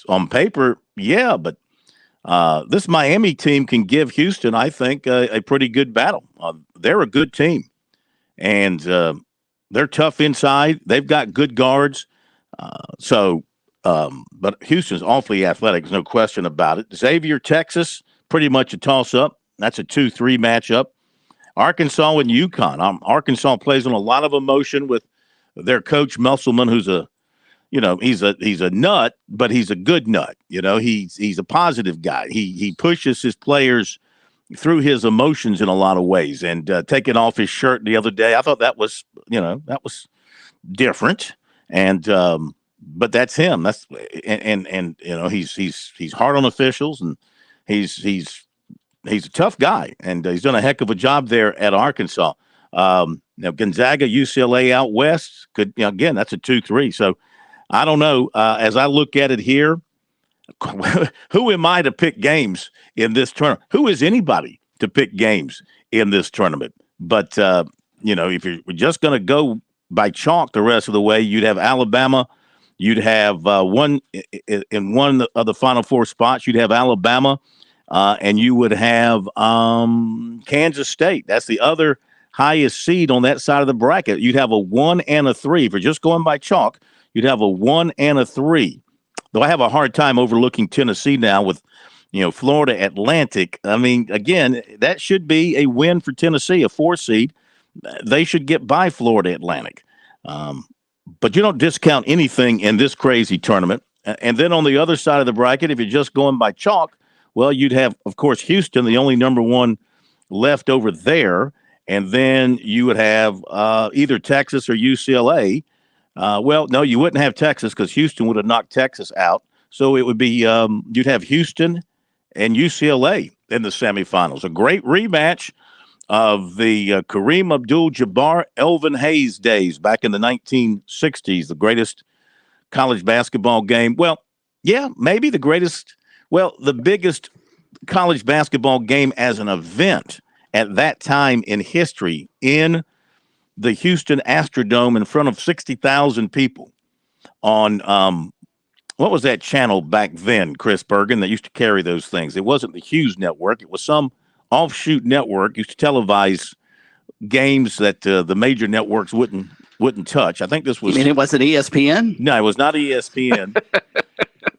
on paper, yeah, but this Miami team can give Houston, I think, a pretty good battle. They're a good team, and they're tough inside. They've got good guards. But Houston's awfully athletic. There's no question about it. Xavier, Texas, pretty much a toss-up. That's a 2-3 matchup. Arkansas and UConn. Arkansas plays on a lot of emotion with their coach Musselman, who's he's a nut, but he's a good nut. He's a positive guy. He pushes his players through his emotions in a lot of ways. And taking off his shirt the other day, I thought that was different. And but that's him. And he's hard on officials, and he's a tough guy, and he's done a heck of a job there at Arkansas. Gonzaga, UCLA out west could, again, that's a 2-3. So I don't know. As I look at it here, who am I to pick games in this tournament? Who is anybody to pick games in this tournament? But, if you're just going to go by chalk the rest of the way, you'd have Alabama. You'd have one of the Final Four spots. You'd have Alabama. And you would have Kansas State. That's the other highest seed on that side of the bracket. You'd have a 1 and a 3. If you're just going by chalk, you'd have a 1 and a 3. Though I have a hard time overlooking Tennessee now with, Florida Atlantic. I mean, again, that should be a win for Tennessee, a 4 seed. They should get by Florida Atlantic. But you don't discount anything in this crazy tournament. And then on the other side of the bracket, if you're just going by chalk, well, you'd have, of course, Houston, the only number one left over there. And then you would have either Texas or UCLA. Well, no, you wouldn't have Texas because Houston would have knocked Texas out. So it would be you'd have Houston and UCLA in the semifinals. A great rematch of the Kareem Abdul-Jabbar, Elvin Hayes days back in the 1960s, the greatest college basketball game. Well, yeah, maybe the greatest. Well, the biggest college basketball game as an event at that time in history in the Houston Astrodome in front of 60,000 people on, what was that channel back then, Chris Bergen, that used to carry those things? It wasn't the Hughes Network. It was some offshoot network used to televise games that the major networks wouldn't touch. I think this was. You mean it wasn't ESPN? No, it was not ESPN.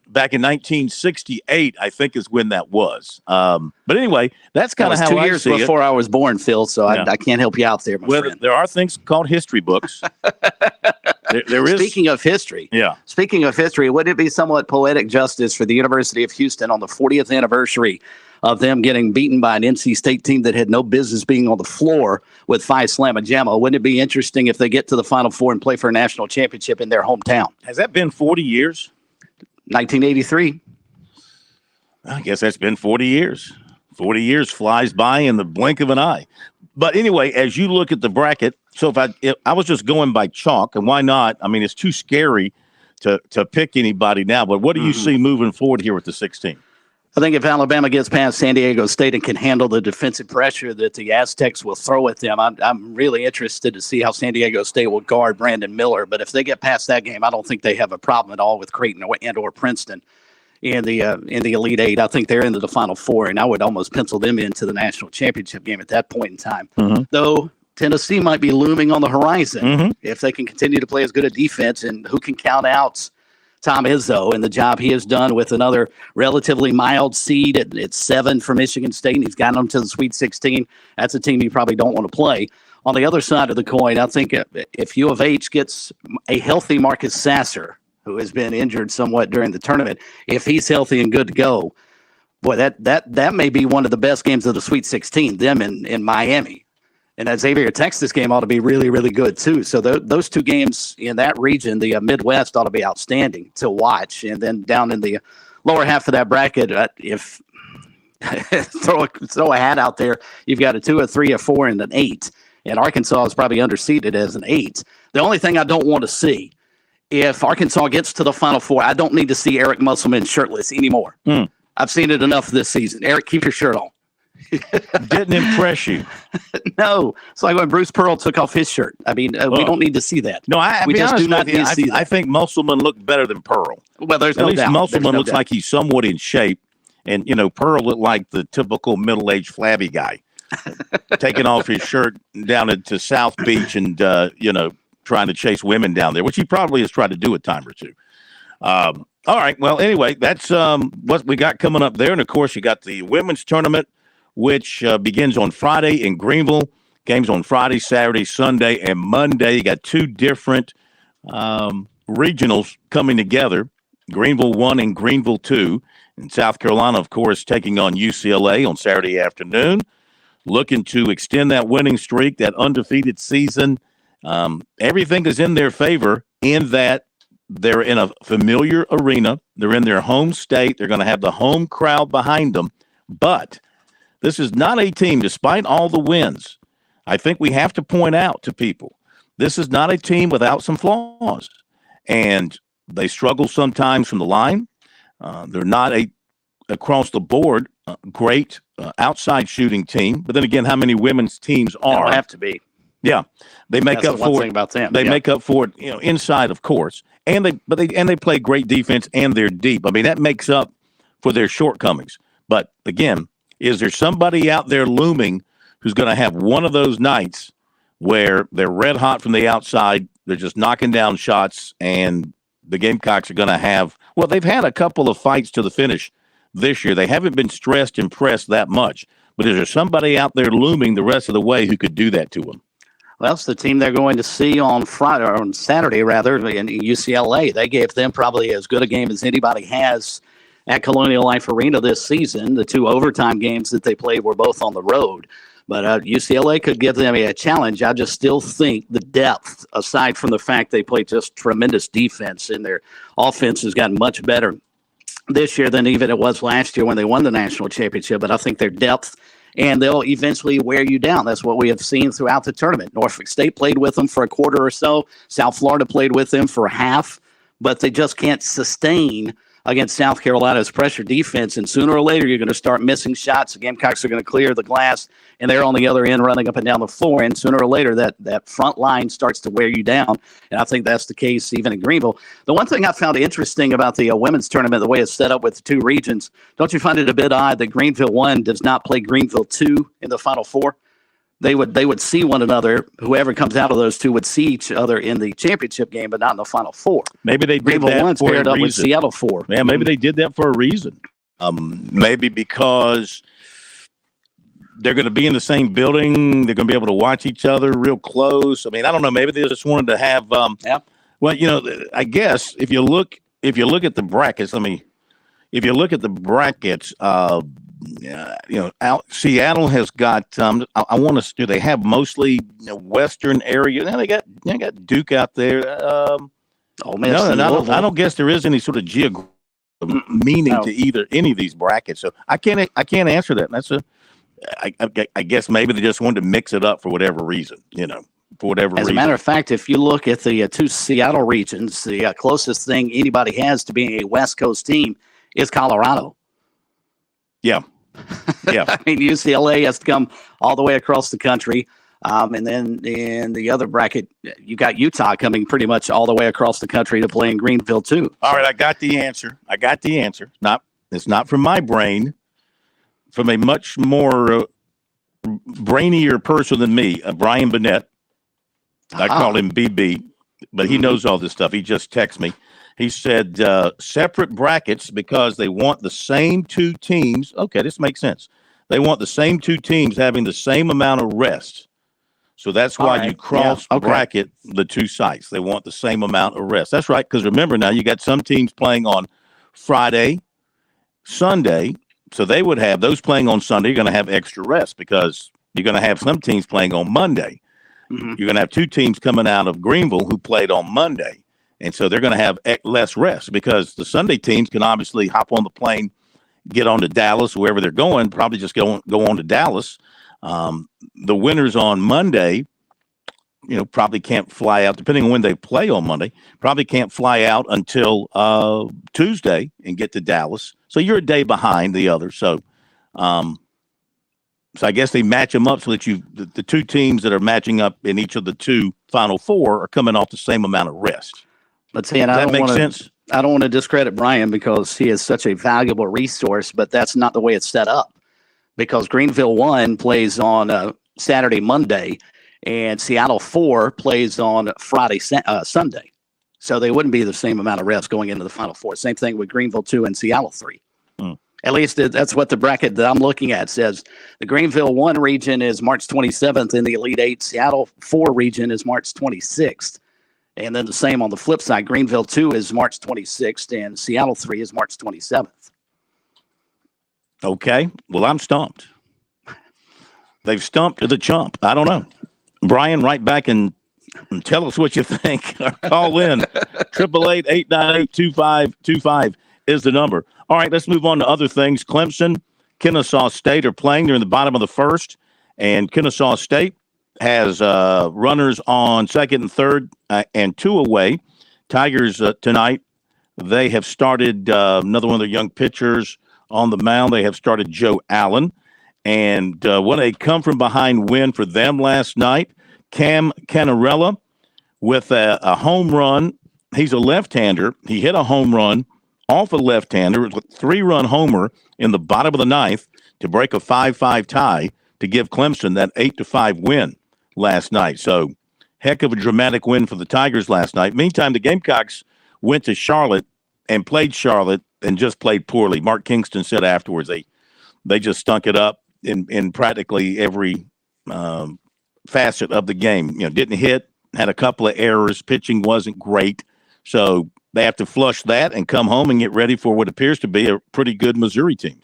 Back in 1968, I think is when that was. But anyway, that's kind of how 2 I years see before I was born, Phil. So Yeah. I can't help you out there, my friend. There are things called history books. there is. Speaking of history, would it be somewhat poetic justice for the University of Houston on the 40th anniversary of them getting beaten by an NC State team that had no business being on the floor with Phi Slamma Jamma? Wouldn't it be interesting if they get to the Final Four and play for a national championship in their hometown? Has that been 40 years? 1983. I guess that's been 40 years. 40 years flies by in the blink of an eye. But anyway, as you look at the bracket, so if I was just going by chalk, and why not? I mean, it's too scary to pick anybody now. But what do you see moving forward here with the 16? I think if Alabama gets past San Diego State and can handle the defensive pressure that the Aztecs will throw at them, I'm really interested to see how San Diego State will guard Brandon Miller. But if they get past that game, I don't think they have a problem at all with Creighton or Princeton in the Elite Eight. I think they're into the Final Four, and I would almost pencil them into the national championship game at that point in time. Though Tennessee might be looming on the horizon if they can continue to play as good a defense, and who can count out Tom Izzo and the job he has done with another relatively mild seed at 7 for Michigan State, and he's gotten them to the Sweet 16. That's a team you probably don't want to play. On the other side of the coin, I think if U of H gets a healthy Marcus Sasser, who has been injured somewhat during the tournament, if he's healthy and good to go, boy, that may be one of the best games of the Sweet 16, them in Miami. And that Xavier Texas game ought to be really, really good, too. So those two games in that region, the Midwest, ought to be outstanding to watch. And then down in the lower half of that bracket, if throw a hat out there, you've got a 2, a 3, a 4, and an 8. And Arkansas is probably underseeded as an 8. The only thing I don't want to see, if Arkansas gets to the Final Four, I don't need to see Eric Musselman shirtless anymore. I've seen it enough this season. Eric, keep your shirt on. Didn't impress you? No, it's like when Bruce Pearl took off his shirt. I mean, we don't need to see that. No, we be just honest do not with you, need to see that. I think Musselman looked better than Pearl. Well, there's At no least doubt. Musselman looks doubt. like he's somewhat in shape, and Pearl looked like the typical middle-aged flabby guy, taking off his shirt down into South Beach and trying to chase women down there, which he probably has tried to do a time or two. All right. Well, anyway, that's what we got coming up there. And, of course, you got the women's tournament, which begins on Friday in Greenville. Games on Friday, Saturday, Sunday, and Monday. You got two different regionals coming together, Greenville 1 and Greenville 2. And South Carolina, of course, taking on UCLA on Saturday afternoon, looking to extend that winning streak, that undefeated season. Everything is in their favor in that they're in a familiar arena. They're in their home state. They're going to have the home crowd behind them. But this is not a team, despite all the wins, I think we have to point out to people, this is not a team without some flaws. And they struggle sometimes from the line. They're not across the board great outside shooting team. But then again, how many women's teams are? They have to be. Yeah, they make That's up the one for thing it. about them. They make up for it, inside, of course, and they play great defense and they're deep. I mean, that makes up for their shortcomings. But again, is there somebody out there looming who's going to have one of those nights where they're red hot from the outside, they're just knocking down shots, and the Gamecocks are going to have? Well, they've had a couple of fights to the finish this year. They haven't been stressed and pressed that much. But is there somebody out there looming the rest of the way who could do that to them? Well, it's the team they're going to see on Friday, or on Saturday, rather, in UCLA. They gave them probably as good a game as anybody has at Colonial Life Arena this season. The two overtime games that they played were both on the road. But UCLA could give them a challenge. I just still think the depth, aside from the fact they play just tremendous defense, and their offense has gotten much better this year than even it was last year when they won the national championship. But I think their depth, and they'll eventually wear you down. That's what we have seen throughout the tournament. Norfolk State played with them for a quarter or so. South Florida played with them for a half, but they just can't sustain against South Carolina's pressure defense. And sooner or later, you're going to start missing shots. The Gamecocks are going to clear the glass, and they're on the other end running up and down the floor. And sooner or later, that front line starts to wear you down. And I think that's the case even in Greenville. The one thing I found interesting about the women's tournament, the way it's set up with the two regions, don't you find it a bit odd that Greenville 1 does not play Greenville 2 in the Final Four? They would see one another. Whoever comes out of those two would see each other in the championship game, but not in the Final Four. Maybe they did Greenville that 1's for paired a up with reason. Seattle 4. Yeah, maybe they did that for a reason. Maybe because they're going to be in the same building. They're going to be able to watch each other real close. I mean, I don't know. Maybe they just wanted to have. Well, I guess if you look at the brackets, if you look at the brackets, Seattle has got. I want to. Do they have mostly Western area? Now they got Duke out there. I don't guess there is any sort of geographic meaning to any of these brackets. So I can't answer that. That's I guess maybe they just wanted to mix it up for whatever reason. As a matter of fact, if you look at the two Seattle regions, the closest thing anybody has to being a West Coast team is Colorado. Yeah. Yeah. I mean, UCLA has to come all the way across the country. And then in the other bracket, you got Utah coming pretty much all the way across the country to play in Greenville, too. All right. I got the answer. It's not from my brain, from a much more brainier person than me, Brian Burnett. I call him BB, but he knows all this stuff. He just texts me. He said separate brackets because they want the same two teams. Okay, this makes sense. They want the same two teams having the same amount of rest. So that's why you cross bracket the two sites. They want the same amount of rest. That's right, because remember now, you got some teams playing on Friday, Sunday. So they would have those playing on Sunday. You're going to have extra rest because you're going to have some teams playing on Monday. Mm-hmm. You're going to have two teams coming out of Greenville who played on Monday. And so they're going to have less rest because the Sunday teams can obviously hop on the plane, get on to Dallas, wherever they're going, probably just go on to Dallas. The winners on Monday, probably can't fly out, depending on when they play on Monday, probably can't fly out until Tuesday and get to Dallas. So you're a day behind the other. So So I guess they match them up so that the two teams that are matching up in each of the two Final Four are coming off the same amount of rest. But see, and Does that make sense? I don't want to discredit Brian because he is such a valuable resource, but that's not the way it's set up. Because Greenville 1 plays on Saturday, Monday, and Seattle 4 plays on Friday, Sunday. So they wouldn't be the same amount of rest going into the Final Four. Same thing with Greenville 2 and Seattle 3. At least that's what the bracket that I'm looking at says. The Greenville 1 region is March 27th in the Elite 8. Seattle 4 region is March 26th. And then the same on the flip side. Greenville 2 is March 26th, and Seattle 3 is March 27th. Okay. Well, I'm stumped. They've stumped the chump. I don't know. Brian, write back and tell us what you think. Call in. 888-898-2525 is the number. All right, let's move on to other things. Clemson, Kennesaw State are playing. They're in the bottom of the first, and Kennesaw State has runners on second and third and 2 away. Tigers tonight, they have started another one of their young pitchers on the mound. They have started Joe Allen. And what a come-from-behind win for them last night. Cam Canarella with a home run. He's a left-hander. He hit a home run off a left-hander. It was a 3-run homer in the bottom of the ninth to break a 5-5 tie to give Clemson that 8-5 win last night. So heck of a dramatic win for the Tigers last night. Meantime, the Gamecocks went to Charlotte and played Charlotte and just played poorly. Mark Kingston said afterwards they just stunk it up in practically every facet of the game. You know, didn't hit, had a couple of errors, pitching wasn't great. So they have to flush that and come home and get ready for what appears to be a pretty good Missouri team.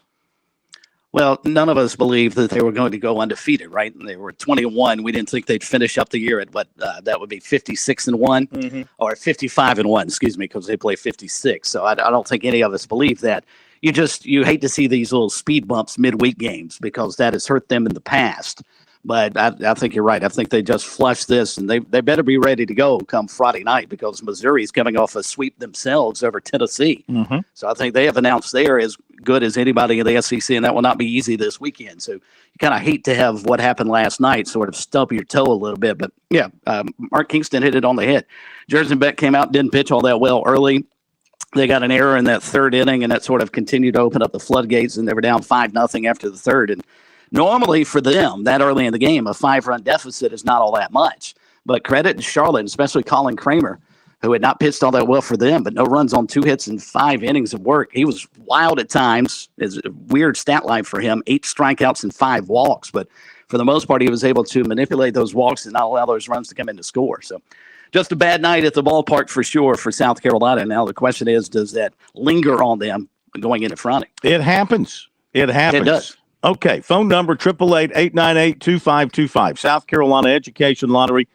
Well, none of us believed that they were going to go undefeated, right? They were 21. We didn't think they'd finish up the year at what that would be 56-1 or 55-1, excuse me, because they play 56. So I don't think any of us believe that. You hate to see these little speed bumps midweek games because that has hurt them in the past. But I think you're right. I think they just flushed this, and they better be ready to go come Friday night because Missouri's coming off a sweep themselves over Tennessee. So I think they have announced they are as good as anybody in the SEC, and that will not be easy this weekend. So you kind of hate to have what happened last night sort of stump your toe a little bit. But, yeah, Mark Kingston hit it on the head. Jerson Beck came out, didn't pitch all that well early. They got an error in that third inning, and that sort of continued to open up the floodgates, and they were down 5-0 after the third. And normally for them, that early in the game, a 5-run deficit is not all that much. But credit to Charlotte, especially Colin Kramer, who had not pitched all that well for them, but no runs on 2 hits and 5 innings of work. He was wild at times. It's a weird stat line for him, 8 strikeouts and 5 walks. But for the most part, he was able to manipulate those walks and not allow those runs to come in to score. So just a bad night at the ballpark for sure for South Carolina. Now the question is, does that linger on them going into Friday? It happens. It happens. It does. Okay, phone number 888-898-2525. South Carolina Education Lottery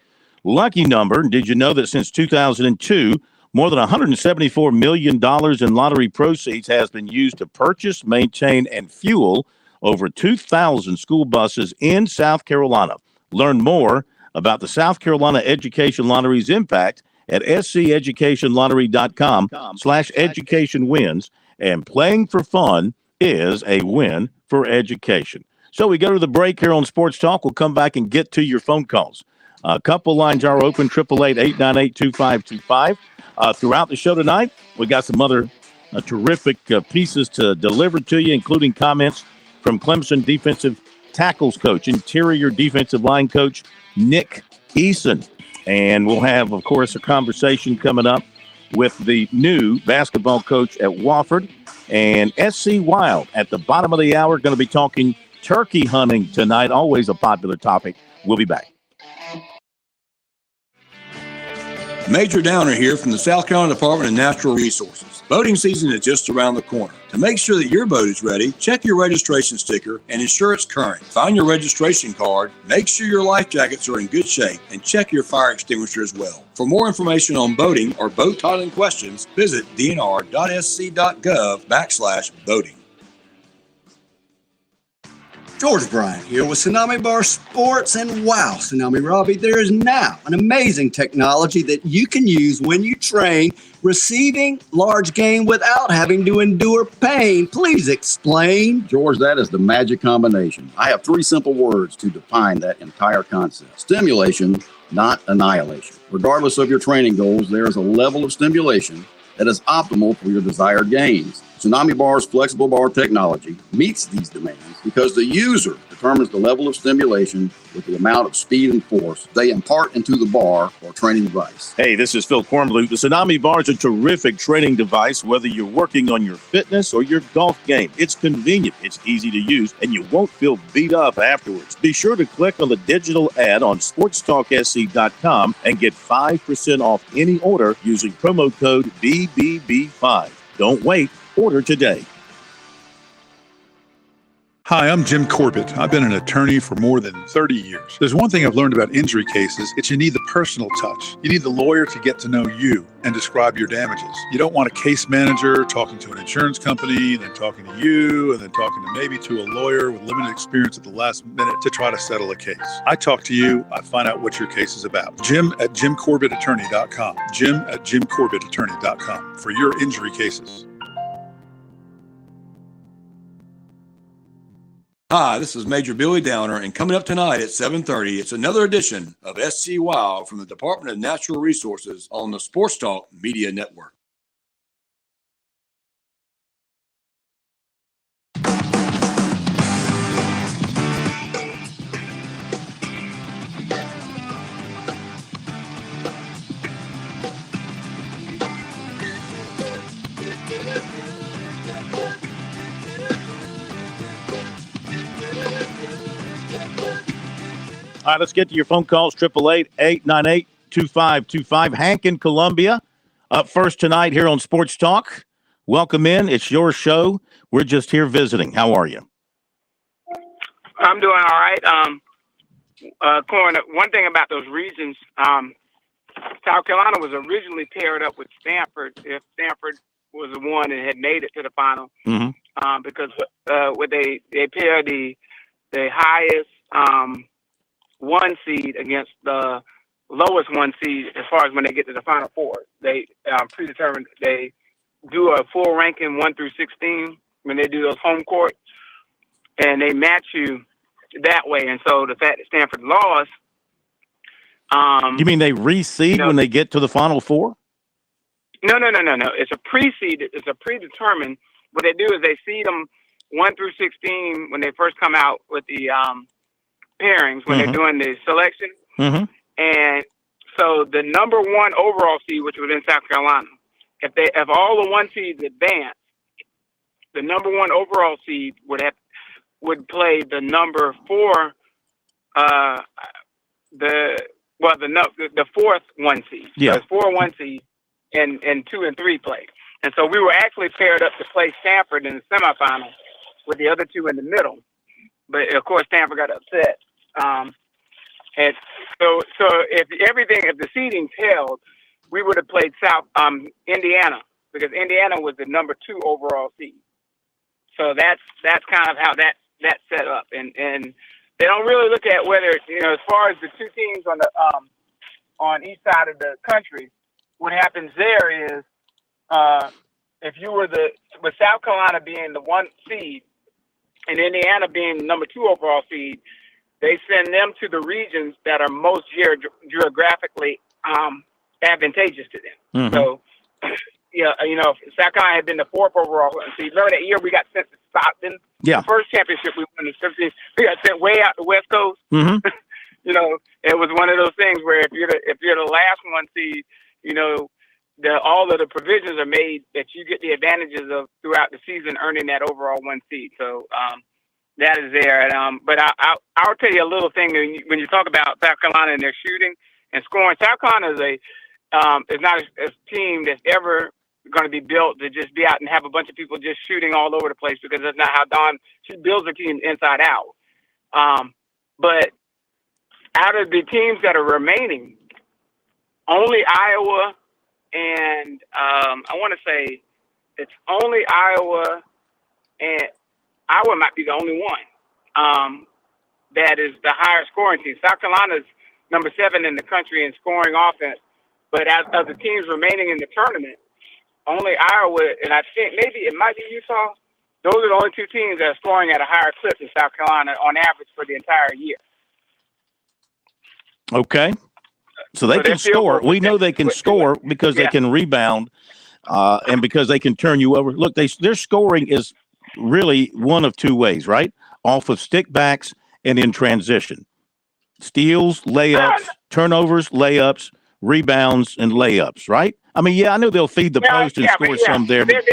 lucky number. Did you know that since 2002, more than $174 million in lottery proceeds has been used to purchase, maintain, and fuel over 2,000 school buses in South Carolina? Learn more about the South Carolina Education Lottery's impact at sceducationlottery.com/education wins. And playing for fun is a win for education. So we go to the break here on Sports Talk. We'll come back and get to your phone calls. A couple lines are open, 888-898-2525. Throughout the show tonight, we got some other terrific pieces to deliver to you, including comments from Clemson defensive tackles coach, interior defensive line coach, Nick Eason. And we'll have, of course, a conversation coming up with the new basketball coach at Wofford, and SC Wild at the bottom of the hour. Going to be talking turkey hunting tonight, always a popular topic. We'll be back. Major Downer here from the South Carolina Department of Natural Resources. Boating season is just around the corner. To make sure that your boat is ready, check your registration sticker and ensure it's current. Find your registration card, make sure your life jackets are in good shape, and check your fire extinguisher as well. For more information on boating or boat titling questions, visit dnr.sc.gov/boating. George Bryant here with Tsunami Bar Sports, and wow, Tsunami Robbie, there is now an amazing technology that you can use when you train receiving large game without having to endure pain. Please explain. George, that is the magic combination. I have 3 simple words to define that entire concept. Stimulation, not annihilation. Regardless of your training goals, there is a level of stimulation that is optimal for your desired gains. Tsunami Bar's flexible bar technology meets these demands because the user determines the level of stimulation with the amount of speed and force they impart into the bar or training device. Hey, this is Phil Kornbluth. The Tsunami Bar is a terrific training device, whether you're working on your fitness or your golf game. It's convenient, it's easy to use, and you won't feel beat up afterwards. Be sure to click on the digital ad on SportsTalkSC.com and get 5% off any order using promo code BBB5. Don't wait. Order today. Hi, I'm Jim Corbett. I've been an attorney for more than 30 years. There's one thing I've learned about injury cases. It's you need the personal touch. You need the lawyer to get to know you and describe your damages. You don't want a case manager talking to an insurance company, then talking to you, and then talking to maybe to a lawyer with limited experience at the last minute to try to settle a case. I talk to you. I find out what your case is about. Jim at JimCorbettAttorney.com. Jim at JimCorbettAttorney.com for your injury cases. Hi, this is Major Billy Downer, and coming up tonight at 7:30, it's another edition of SC Wild from the Department of Natural Resources on the Sports Talk Media Network. All right, let's get to your phone calls. 888-898-2525. Hank in Columbia up first tonight here on Sports Talk. Welcome in. It's your show. We're just here visiting. How are you? I'm doing all right. Corn, one thing about those regions, South Carolina was originally paired up with Stanford if Stanford was the one that had made it to the final. Mm-hmm. Because what they pair the highest one seed against the lowest one seed as far as when they get to the Final Four. They predetermined. They do a full ranking 1 through 16 when they do those home court, and they match you that way. And so the fact that Stanford lost. You mean they reseed when they get to the Final Four? No. It's a pre-seed. It's a predetermined. What they do is they seed them 1 through 16 when they first come out with the pairings when they're doing the selection. Mm-hmm. And so the number 1 overall seed, which was in South Carolina, if all the 1 seeds advance, the number 1 overall seed would play the number 4, the 4th 1 seed. Yeah. So it's 4 1 seed and 2 and 3 play. And so we were actually paired up to play Stanford in the semifinal with the other 2 in the middle. But of course Stanford got upset. And so if the seedings held, we would have played Indiana, because Indiana was the number 2 overall seed. So that's kind of how that's set up. And they don't really look at whether, as far as the 2 teams on each side of the country, what happens there is if you were with South Carolina being the 1 seed and Indiana being the number 2 overall seed, they send them to the regions that are most geographically advantageous to them. Mm-hmm. So, South Carolina had been the 4th overall seed. Remember that year we got sent to Stockton? Yeah. The first championship we won, we got sent way out the West Coast. Mm-hmm. It was one of those things where if you're the last 1 seed, all of the provisions are made that you get the advantages of throughout the season earning that overall 1 seed. So that is there. But I'll tell you a little thing when you talk about South Carolina and their shooting and scoring. South Carolina is not a team that's ever going to be built to just be out and have a bunch of people just shooting all over the place, because that's not how she builds her team inside out. But out of the teams that are remaining, only Iowa and I want to say it's only Iowa, and Iowa might be the only one that is the higher scoring team. South Carolina's number 7 in the country in scoring offense. But as of the teams remaining in the tournament, only Iowa, and I think maybe it might be Utah, those are the only 2 teams that are scoring at a higher clip than South Carolina on average for the entire year. Okay. So they can score. We know they can score because they can rebound and because they can turn you over. Look, their scoring is really one of 2 ways, right? Off of stick backs and in transition. Steals, layups, turnovers, layups, rebounds, and layups, right? I mean, yeah, I know they'll feed the post and score some there. They have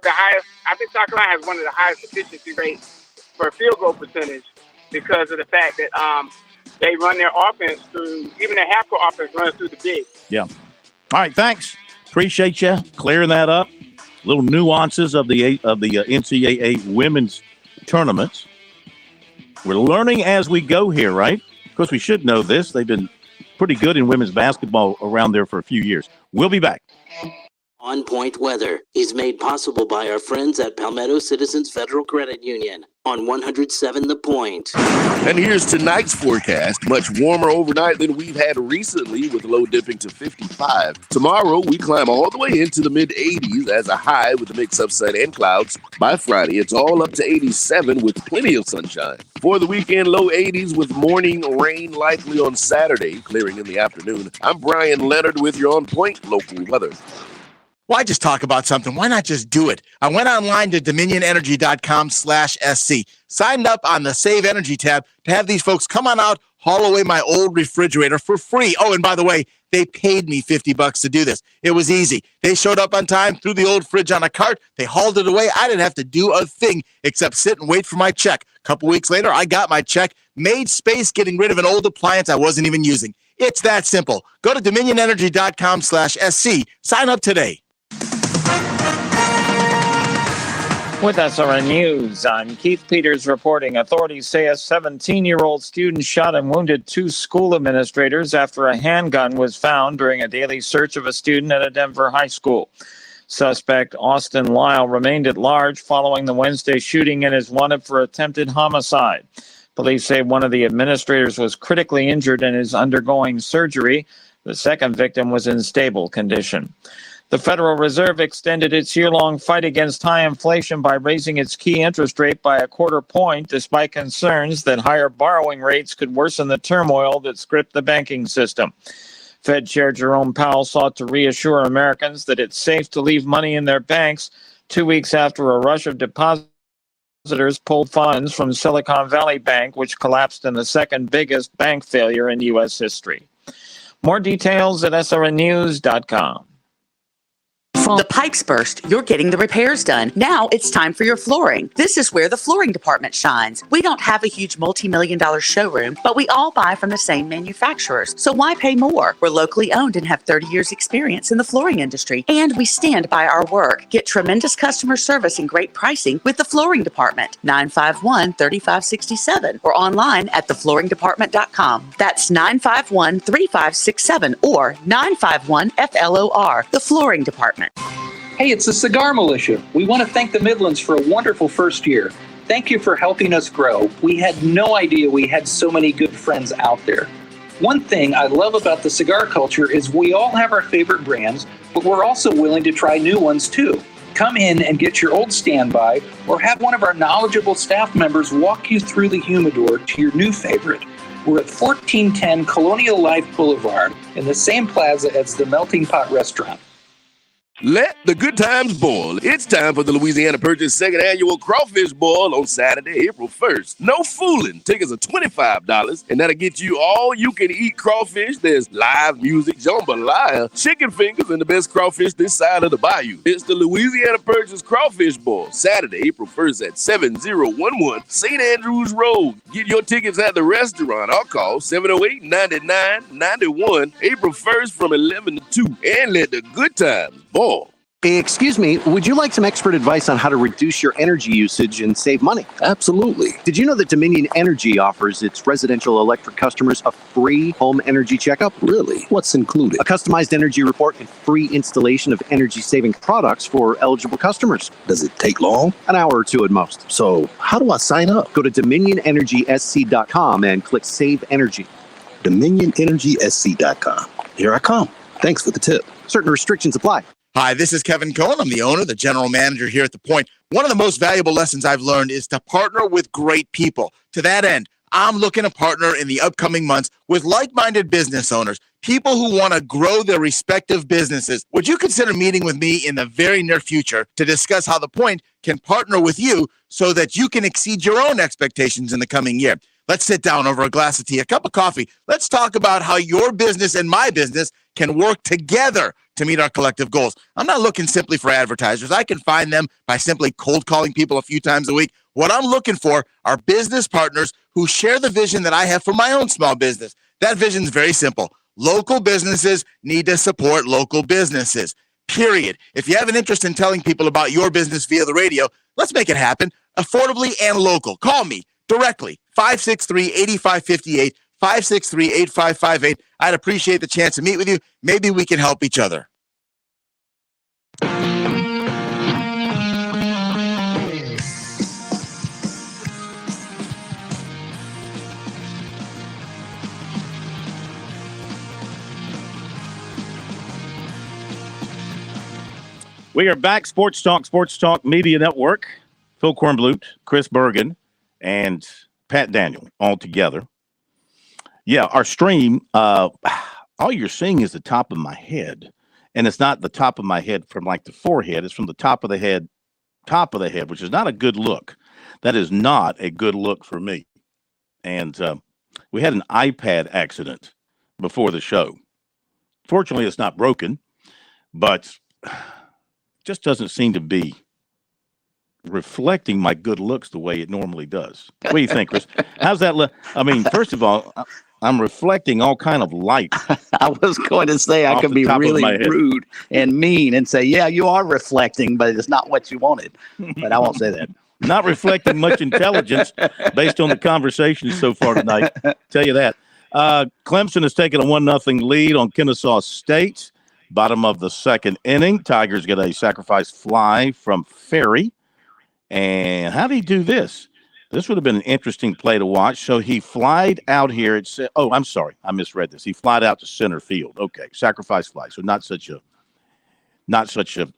the highest. I think South Carolina has one of the highest efficiency rates for field goal percentage because of the fact that they run their offense through, even their half-court offense runs through the big. Yeah. All right, thanks. Appreciate you clearing that up. Little nuances of the NCAA women's tournaments. We're learning as we go here, right? Of course, we should know this. They've been pretty good in women's basketball around there for a few years. We'll be back. On Point Weather is made possible by our friends at Palmetto Citizens Federal Credit Union on 107 The Point. And here's tonight's forecast. Much warmer overnight than we've had recently, with low dipping to 55. Tomorrow, we climb all the way into the mid-80s as a high with a mix of sun and clouds. By Friday, it's all up to 87 with plenty of sunshine. For the weekend, low 80s with morning rain likely on Saturday, clearing in the afternoon. I'm Brian Leonard with your On Point local weather. Why just talk about something? Why not just do it? I went online to dominionenergy.com/SC, signed up on the Save Energy tab to have these folks come on out, haul away my old refrigerator for free. Oh, and by the way, they paid me $50 to do this. It was easy. They showed up on time, threw the old fridge on a cart. They hauled it away. I didn't have to do a thing except sit and wait for my check. A couple weeks later, I got my check, made space getting rid of an old appliance I wasn't even using. It's that simple. Go to dominionenergy.com/SC. Sign up today. With SRN News, I'm Keith Peters reporting. Authorities say a 17-year-old student shot and wounded 2 school administrators after a handgun was found during a daily search of a student at a Denver high school. Suspect Austin Lyle remained at large following the Wednesday shooting and is wanted for attempted homicide. Police say one of the administrators was critically injured and is undergoing surgery. The second victim was in stable condition. The Federal Reserve extended its year-long fight against high inflation by raising its key interest rate by a quarter point, despite concerns that higher borrowing rates could worsen the turmoil that gripped the banking system. Fed Chair Jerome Powell sought to reassure Americans that it's safe to leave money in their banks 2 weeks after a rush of depositors pulled funds from Silicon Valley Bank, which collapsed in the second biggest bank failure in U.S. history. More details at srnnews.com. The pipes burst, you're getting the repairs done. Now it's time for your flooring. This is where the flooring department shines. We don't have a huge multi-million-dollar showroom, but we all buy from the same manufacturers. So why pay more? We're locally owned and have 30 years experience in the flooring industry, and we stand by our work. Get tremendous customer service and great pricing with the flooring department. 951-3567 or online at theflooringdepartment.com. That's 951-3567 or 951-FLOR. The flooring department. Hey, it's the Cigar Militia. We want to thank the Midlands for a wonderful first year. Thank you for helping us grow. We had no idea we had so many good friends out there. One thing I love about the cigar culture is we all have our favorite brands, but we're also willing to try new ones too. Come in and get your old standby or have one of our knowledgeable staff members walk you through the humidor to your new favorite. We're at 1410 Colonial Life Boulevard in the same plaza as the Melting Pot Restaurant. Let the good times boil. It's time for the Louisiana Purchase second annual Crawfish Boil on Saturday, April 1st. No fooling. Tickets are $25, and that'll get you all you can eat crawfish. There's live music, jambalaya, chicken fingers, and the best crawfish this side of the bayou. It's the Louisiana Purchase Crawfish Boil, Saturday, April 1st at 7011 St. Andrews Road. Get your tickets at the restaurant or call 708-9991 April 1st from 11 to 2. And let the good times boil. Excuse me, would you like some expert advice on how to reduce your energy usage and save money? Absolutely. Did you know that Dominion Energy offers its residential electric customers a free home energy checkup? Really? What's included? A customized energy report and free installation of energy-saving products for eligible customers. Does it take long? An hour or two at most. So, how do I sign up? Go to DominionEnergySC.com and click Save Energy. DominionEnergySC.com. Here I come. Thanks for the tip. Certain restrictions apply. Hi, this is Kevin Cohen. I'm the owner, the general manager here at The Point. One of the most valuable lessons I've learned is to partner with great people. To that end, I'm looking to partner in the upcoming months with like-minded business owners, people who want to grow their respective businesses. Would you consider meeting with me in the very near future to discuss how The Point can partner with you so that you can exceed your own expectations in the coming year? Let's sit down over a glass of tea, a cup of coffee. Let's talk about how your business and my business can work together to meet our collective goals. I'm not looking simply for advertisers. I can find them by simply cold calling people a few times a week. What I'm looking for are business partners who share the vision that I have for my own small business. That vision is very simple. Local businesses need to support local businesses, period. If you have an interest in telling people about your business via the radio, let's make it happen affordably and local. Call me directly, 563-8558, 563-8558. I'd appreciate the chance to meet with you. Maybe we can help each other. We are back. Sports Talk Media Network. Phil Kornblut, Chris Bergen, and Pat Daniel all together. Yeah, our stream, all you're seeing is the top of my head. And it's not the top of my head from like the forehead. It's from the top of the head, which is not a good look. That is not a good look for me. And we had an iPad accident before the show. Fortunately, it's not broken, but just doesn't seem to be reflecting my good looks the way it normally does. What do you think, Chris? How's that look? I mean, first of all, I'm reflecting all kind of light. I was going to say I could be really rude and mean and say, yeah, you are reflecting, but it's not what you wanted. But I won't say that. Not reflecting much intelligence based on the conversation so far tonight. Tell you that. Clemson has taken a 1-0 lead on Kennesaw State. Bottom of the second inning. Tigers get a sacrifice fly from Ferry. And how did he do this? This would have been an interesting play to watch. So he flied out here. It said, oh, I'm sorry. I misread this. He flied out to center field. Okay. Sacrifice fly. So not such a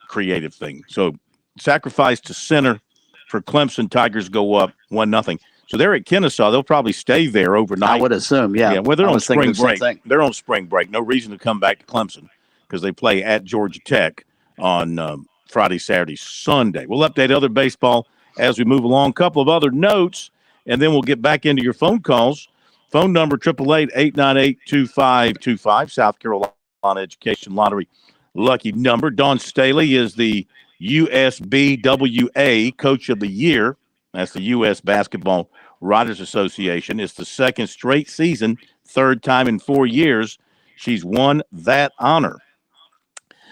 creative thing. So sacrifice to center for Clemson. Tigers go up 1-0. So they're at Kennesaw. They'll probably stay there overnight. I would assume, yeah. Well, they're on spring break. They're on spring break. No reason to come back to Clemson because they play at Georgia Tech on Friday, Saturday, Sunday. We'll update other baseball as we move along. A couple of other notes, and then we'll get back into your phone calls. Phone number 888-898-2525, South Carolina Education Lottery lucky number. Dawn Staley is the USBWA Coach of the Year. That's the U.S. Basketball Writers Association. It's the second straight season, third time in 4 years, she's won that honor.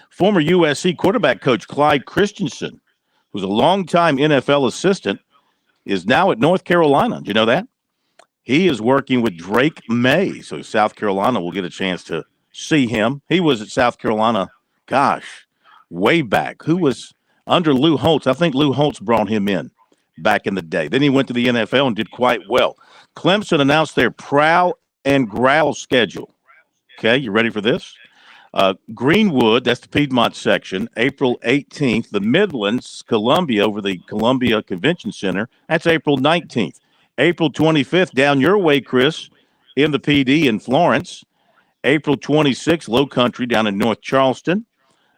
Former USC quarterback coach Clyde Christensen, who's a longtime NFL assistant, is now at North Carolina. Do you know that? He is working with Drake May, so South Carolina will get a chance to see him. He was at South Carolina, way back. Who was under Lou Holtz? I think Lou Holtz brought him in back in the day. Then he went to the NFL and did quite well. Clemson announced their Prowl and Growl schedule. Okay, you ready for this? Greenwood, that's the Piedmont section, April 18th. The Midlands, Columbia, over the Columbia Convention Center, that's April 19th. April 25th, down your way, Chris, in the PD in Florence. April 26th, Low Country down in North Charleston.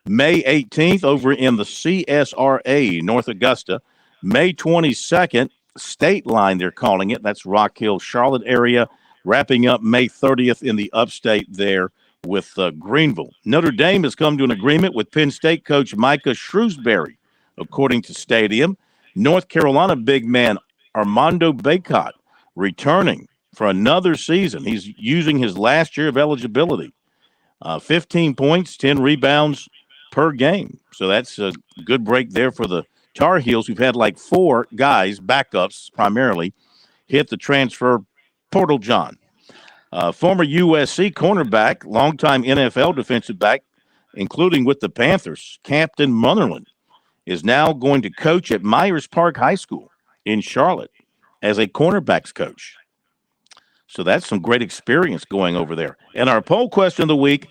May 18th, over in the CSRA, North Augusta. May 22nd, State Line, they're calling it. That's Rock Hill, Charlotte area. Wrapping up May 30th in the upstate there with Greenville. Notre Dame has come to an agreement with Penn State coach Micah Shrewsbury, according to Stadium. North Carolina big man Armando Bacot returning for another season. He's using his last year of eligibility. 15 points, 10 rebounds, per game. So that's a good break there for the Tar Heels, who've had like 4 guys, backups primarily, hit the transfer portal, John. Former USC cornerback, longtime NFL defensive back, including with the Panthers, Captain Munnerlyn, is now going to coach at Myers Park High School in Charlotte as a cornerbacks coach. So that's some great experience going over there. And our poll question of the week,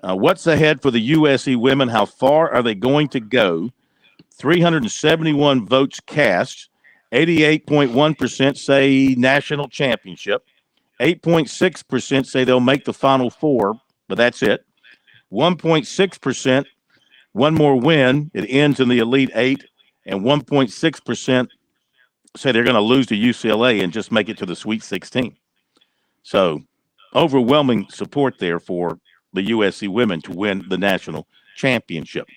what's ahead for the USC women? How far are they going to go? 371 votes cast. 88.1% say national championship. 8.6% say they'll make the Final Four, but that's it. 1.6%, one more win, it ends in the Elite Eight. And 1.6% say they're going to lose to UCLA and just make it to the Sweet 16. So overwhelming support there for the USC women to win the national championship.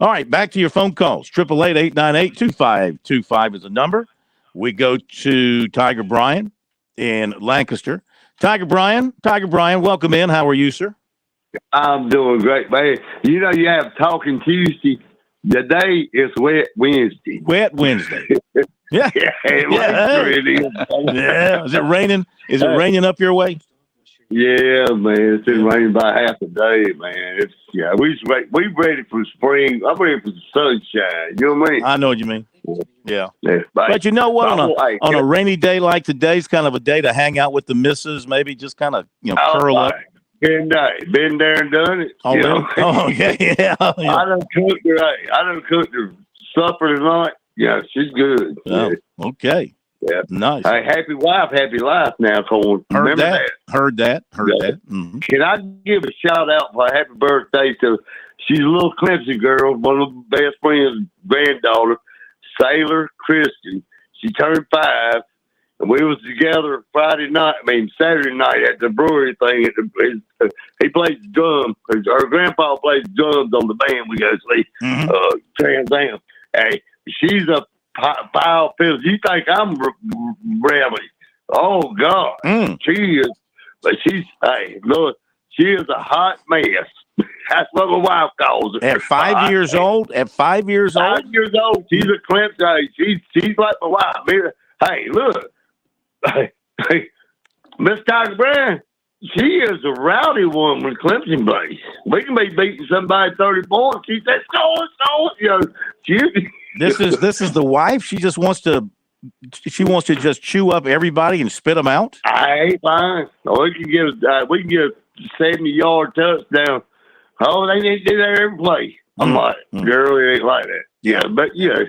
All right, back to your phone calls. 888-898-2525 is the number. We go to Tiger Bryan in Lancaster. Tiger Bryan, welcome in. How are you, sir? I'm doing great, man. You know you have Talking Tuesday. Today is Wet Wednesday. Wet Wednesday. Yeah. Yeah. Is it raining? Is it raining up your way? Yeah, man. It's been raining about half a day, man. We ready for spring. I'm ready for the sunshine. You know what I mean? I know what you mean. Yeah. But you know what? On a rainy day like today's kind of a day to hang out with the missus, maybe just kind of curl up. Been there and done it. Oh, really? Oh, yeah. I done cooked her. I done cooked her supper tonight. Yeah, she's good. Oh, okay. Yeah. Nice. Hey, happy wife, happy life now, Colin. Heard that. Yeah. Mm-hmm. Can I give a shout out for happy birthday to, she's a little Clemson girl, one of my best friend's granddaughter, Sailor Christian. She turned 5, and we was together Saturday night at the brewery thing. He plays drum. Her grandpa plays drums on the band we go see, Trans Am. Hey, she's a pile fiddle. You think I'm rally? Oh God, she is. But she is a hot mess. That's what my wife calls her. At 5 years old. At 5 years old. 5 years old. She's a Clemson. She's like my wife. Hey, look, hey, Miss Tiger Bryan. She is a rowdy one when Clemson plays. We can be beating somebody 30 points. She says, "Go." This is the wife. She wants to just chew up everybody and spit them out. I ain't fine. We can get a 70-yard touchdown. Oh, they need to do that every play. I'm like, girl, it ain't like that. Yeah, but hey,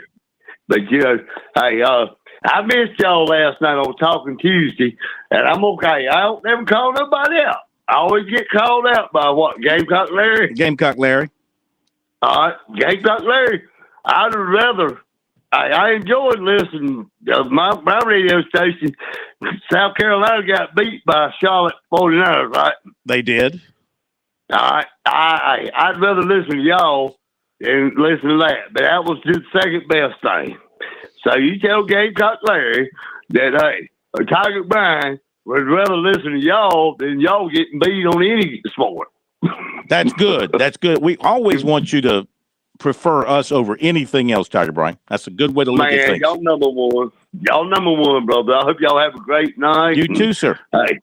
I missed y'all last night on Talking Tuesday, and I'm okay. I don't never call nobody out. I always get called out by what? Gamecock Larry? Gamecock Larry. All right, Gamecock Larry. I'd rather. I enjoyed listening to my radio station. South Carolina got beat by Charlotte 49ers, right? They did. All right. I'd rather listen to y'all than listen to that. But that was the second best thing. So you tell Gamecock Larry that, hey, Tiger Bryan would rather listen to y'all than y'all getting beat on any sport. That's good. That's good. We always want you to prefer us over anything else, Tiger Bryan. That's a good way to look at things. Y'all number one. Y'all number one, brother. I hope y'all have a great night. You too, sir. Hey,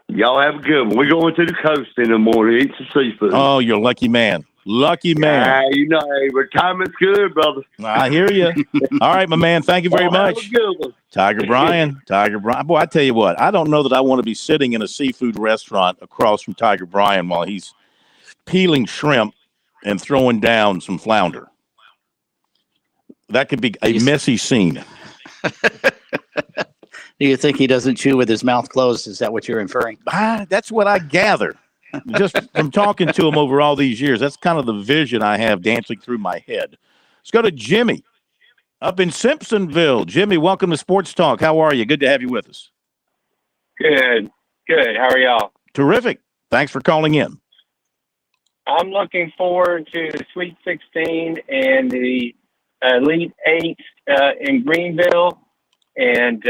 y'all have a good one. We're going to the coast in the morning, eat some seafood. Oh, you're a lucky man. Lucky man. You know, hey, retirement's good, brother. I hear you. All right, my man. Thank you very much. Tiger Bryan. Boy, I tell you what, I don't know that I want to be sitting in a seafood restaurant across from Tiger Bryan while he's peeling shrimp and throwing down some flounder. That could be a messy scene. Do you think he doesn't chew with his mouth closed? Is that what you're inferring? That's what I gather. Just from talking to him over all these years, that's kind of the vision I have dancing through my head. Let's go to Jimmy up in Simpsonville. Jimmy, welcome to Sports Talk. How are you? Good to have you with us. Good. How are y'all? Terrific. Thanks for calling in. I'm looking forward to the Sweet 16 and the Elite 8 in Greenville. And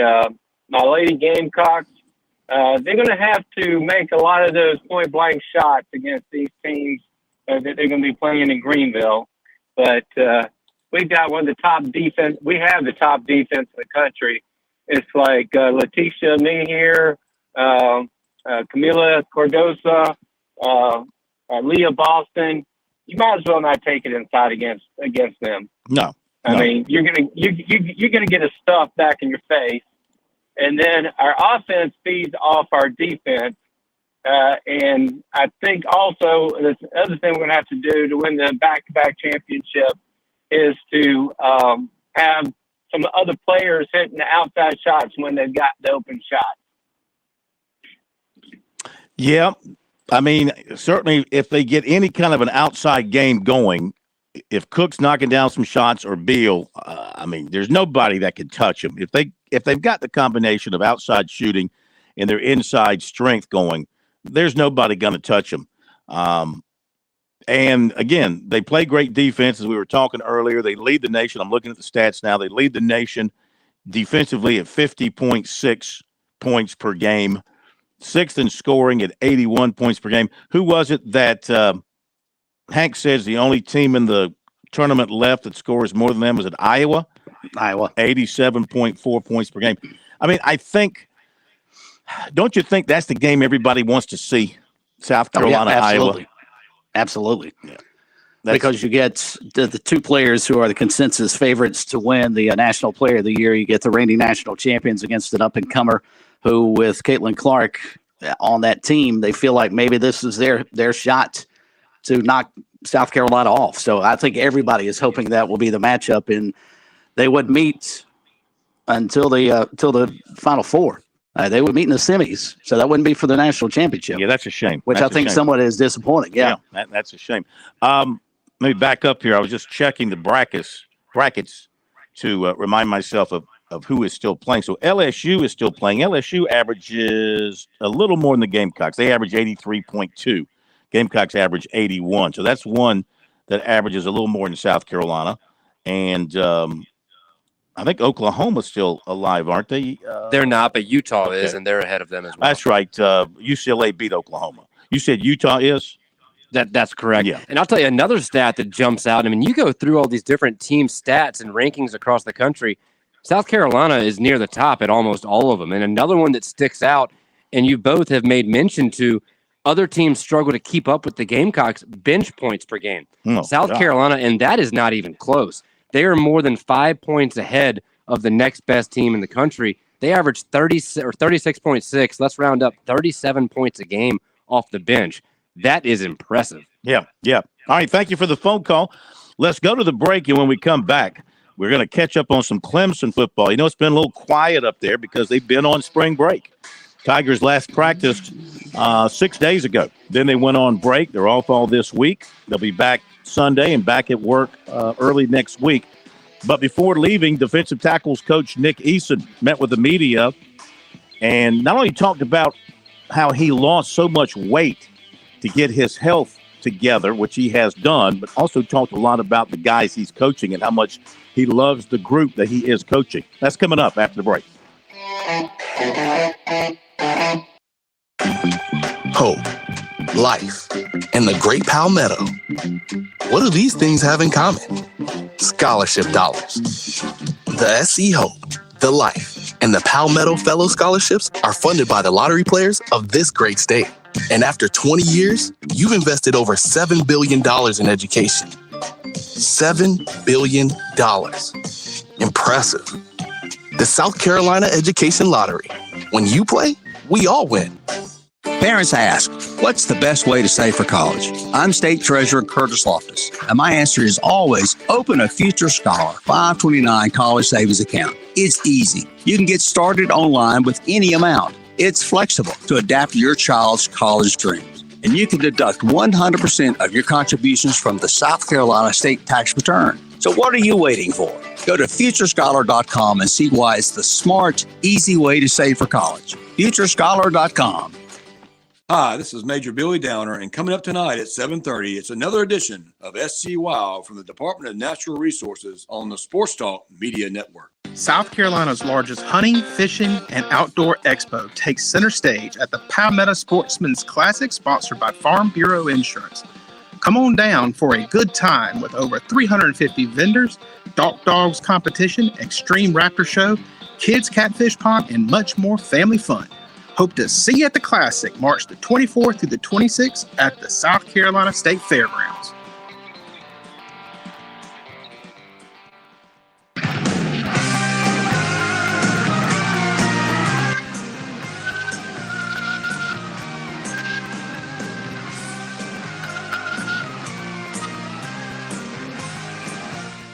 my Lady Gamecocks, they're going to have to make a lot of those point-blank shots against these teams that they're going to be playing in Greenville. But we've got one of the top defense. We have the top defense in the country. It's like Leticia Mehier, Camila Cordosa, Leah Boston. You might as well not take it inside against them. No. I mean, you're gonna get a stuff back in your face, and then our offense feeds off our defense. And I think also the other thing we're gonna have to do to win the back-to-back championship is to have some other players hitting the outside shots when they've got the open shot. Yeah. I mean, certainly if they get any kind of an outside game going, if Cook's knocking down some shots or Beal, I mean, there's nobody that can touch them. If they've got the combination of outside shooting and their inside strength going, there's nobody going to touch them. And again, they play great defense, as we were talking earlier. They lead the nation. I'm looking at the stats now. They lead the nation defensively at 50.6 points per game, sixth in scoring at 81 points per game. Who was it that Hank says the only team in the tournament left that scores more than them? Was it Iowa? Iowa. 87.4 points per game. I mean, don't you think that's the game everybody wants to see? South Carolina, absolutely. Iowa. Absolutely. Yeah. Because you get the two players who are the consensus favorites to win the National Player of the Year. You get the reigning national champions against an up-and-comer who, with Caitlin Clark on that team, they feel like maybe this is their shot to knock South Carolina off. So I think everybody is hoping that will be the matchup, and they would meet until the Final Four. They would meet in the semis, so that wouldn't be for the national championship. Yeah, that's a shame. Which I think somewhat is disappointing. Yeah, that's a shame. Let me back up here. I was just checking the brackets to remind myself of who is still playing. So LSU is still playing. LSU averages a little more than the Gamecocks. They average 83.2. Gamecocks average 81. So that's one that averages a little more than South Carolina. And I think Oklahoma's still alive, aren't they? They're not, but Utah is, and they're ahead of them as well. That's right. UCLA beat Oklahoma. You said Utah is? That's correct. Yeah. And I'll tell you another stat that jumps out. I mean, you go through all these different team stats and rankings across the country. South Carolina is near the top at almost all of them. And another one that sticks out, and you both have made mention to, other teams struggle to keep up with the Gamecocks' bench points per game. South Carolina, and that is not even close. They are more than 5 points ahead of the next best team in the country. They average 36.6. Let's round up 37 points a game off the bench. That is impressive. Yeah. All right, thank you for the phone call. Let's go to the break, and when we come back, we're going to catch up on some Clemson football. You know, it's been a little quiet up there because they've been on spring break. Tigers last practiced 6 days ago. Then they went on break. They're off all this week. They'll be back Sunday and back at work early next week. But before leaving, defensive tackles coach Nick Eason met with the media and not only talked about how he lost so much weight to get his health together, which he has done, but also talked a lot about the guys he's coaching and how much he loves the group that he is coaching. That's coming up after the break. Hope, life, and the great Palmetto. What do these things have in common? Scholarship dollars. The SC Hope, the Life, and the Palmetto Fellow Scholarships are funded by the lottery players of this great state. And after 20 years, you've invested over $7 billion in education. $7 billion. Impressive. The South Carolina Education Lottery. When you play, we all win. Parents ask, what's the best way to save for college? I'm State Treasurer Curtis Loftus, and my answer is always open a Future Scholar 529 college savings account. It's easy. You can get started online with any amount. It's flexible to adapt to your child's college dreams. And you can deduct 100% of your contributions from the South Carolina state tax return. So what are you waiting for? Go to futurescholar.com and see why it's the smart, easy way to save for college. futurescholar.com. Hi, this is Major Billy Downer, and coming up tonight at 7:30, it's another edition of SC Wow from the Department of Natural Resources on the Sports Talk Media Network. South Carolina's largest hunting, fishing, and outdoor expo takes center stage at the Palmetto Sportsman's Classic, sponsored by Farm Bureau Insurance. Come on down for a good time with over 350 vendors, dogs competition, extreme raptor show, kids catfish pond, and much more family fun. Hope to see you at the Classic, March the 24th through the 26th at the South Carolina State Fairgrounds.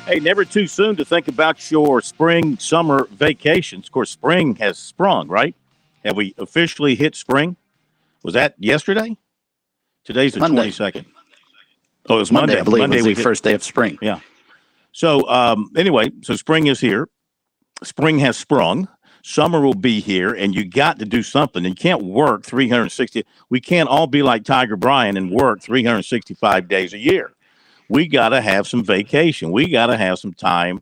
Hey, never too soon to think about your spring, summer vacations. Of course, spring has sprung, right? Have we officially hit spring? Was that yesterday? Today's the Monday. 22nd. Oh, it was Monday. I believe Monday was the first day of spring. Yeah. So anyway, so spring is here. Spring has sprung. Summer will be here, and you got to do something. You can't work 360. We can't all be like Tiger Bryan and work 365 days a year. We got to have some vacation. We got to have some time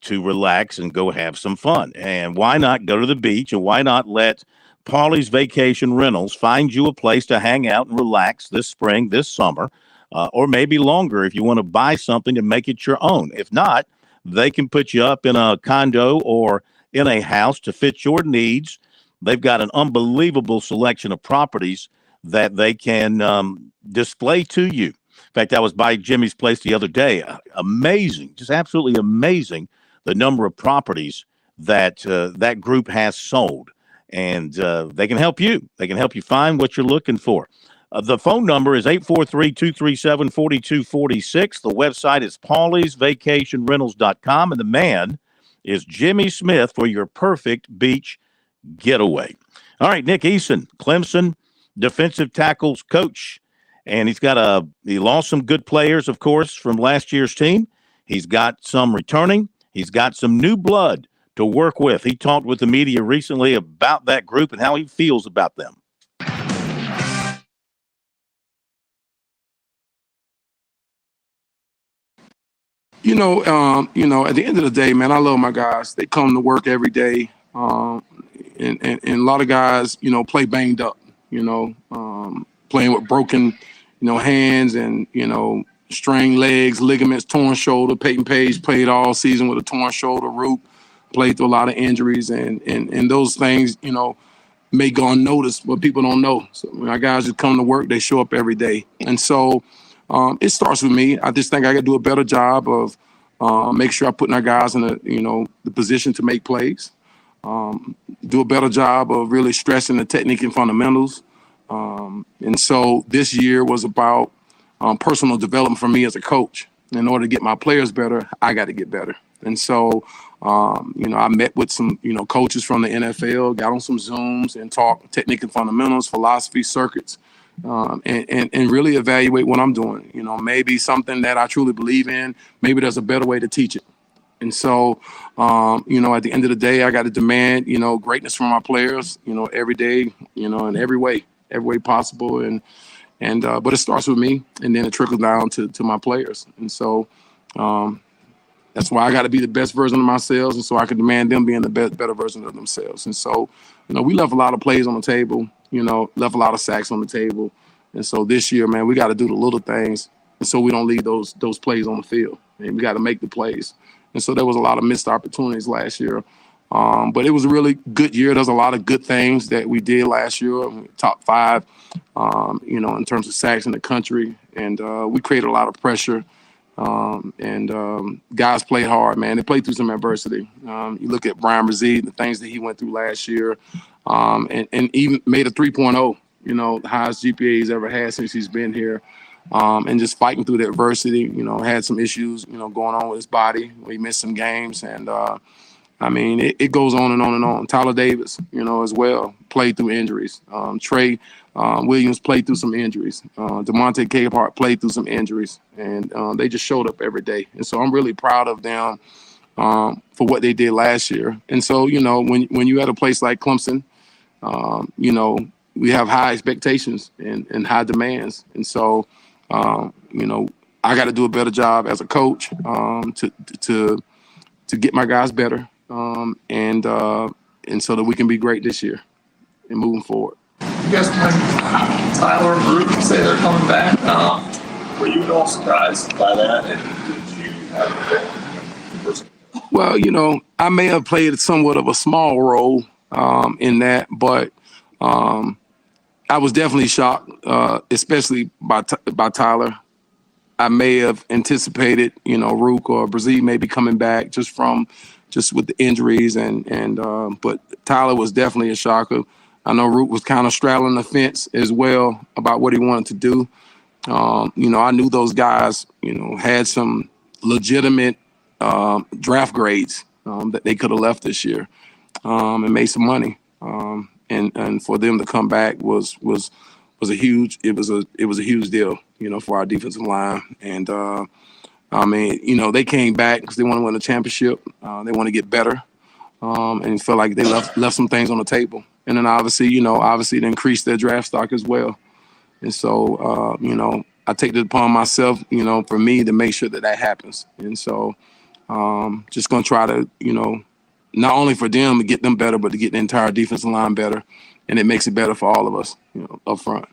to relax and go have some fun. And why not go to the beach, and why not let Paulie's Vacation Rentals find you a place to hang out and relax this spring, this summer, or maybe longer if you want to buy something and make it your own. If not, they can put you up in a condo or in a house to fit your needs. They've got an unbelievable selection of properties that they can display to you. In fact, I was by Jimmy's place the other day. Amazing, just absolutely amazing, the number of properties that that group has sold. And they can help you. They can help you find what you're looking for. The phone number is 843-237-4246. The website is pauliesvacationrentals.com. And the man is Jimmy Smith for your perfect beach getaway. All right, Nick Eason, Clemson defensive tackles coach. And he lost some good players, of course, from last year's team. He's got some returning. He's got some new blood to work with. He talked with the media recently about that group and how he feels about them. At the end of the day, man, I love my guys. They come to work every day. And a lot of guys, play banged up, playing with broken, hands and, strained legs, ligaments, torn shoulder. Peyton Page played all season with a torn shoulder. Roop played through a lot of injuries, and those things, may go unnoticed, but people don't know. So when our guys just come to work, they show up every day. And so it starts with me. I just think I got to do a better job of make sure I'm putting our guys in the position to make plays. Do a better job of really stressing the technique and fundamentals. And so this year was about personal development for me as a coach. In order to get my players better, I got to get better. And so, I met with some, coaches from the NFL, got on some Zooms and talked technique and fundamentals, philosophy, circuits, and really evaluate what I'm doing. Maybe something that I truly believe in, maybe there's a better way to teach it. And so, at the end of the day, I got to demand, greatness from my players, every day, in every way possible. But it starts with me, and then it trickles down to my players. And so that's why I got to be the best version of myself, and so I can demand them being the better version of themselves. And so, we left a lot of plays on the table, left a lot of sacks on the table. And so this year, man, we got to do the little things, and so we don't leave those plays on the field. And we got to make the plays. And so there was a lot of missed opportunities last year. But it was a really good year. There's a lot of good things that we did last year. Top 5, in terms of sacks in the country. And we created a lot of pressure. Guys played hard, man. They played through some adversity. You look at Brian Brzee, the things that he went through last year, and even made a 3.0, the highest GPA he's ever had since he's been here. And just fighting through the adversity, had some issues, going on with his body. We missed some games. And, it goes on and on and on. Tyler Davis, as well, played through injuries. Trey Williams played through some injuries. DeMonte Capehart played through some injuries. And they just showed up every day. And so I'm really proud of them for what they did last year. And so, when you're at a place like Clemson, we have high expectations and high demands. And so, I got to do a better job as a coach to get my guys better, and so that we can be great this year and moving forward. You guys, when Tyler and Roop say they're coming back, Were you at all surprised by that? And did you have Well, I may have played somewhat of a small role in that, but I was definitely shocked, especially by Tyler. I may have anticipated, Rook or Brazil maybe coming back just with the injuries, but Tyler was definitely a shocker. I know Rook was kind of straddling the fence as well about what he wanted to do. I knew those guys, had some legitimate draft grades that they could have left this year and made some money. And for them to come back was a huge deal, for our defensive line. And they came back because they want to win a championship. They want to get better, and felt like they left some things on the table. And then obviously to increase their draft stock as well. And so, I take it upon myself, for me to make sure that happens. And so, just going to try to, not only for them to get them better, but to get the entire defensive line better. And it makes it better for all of us, up front.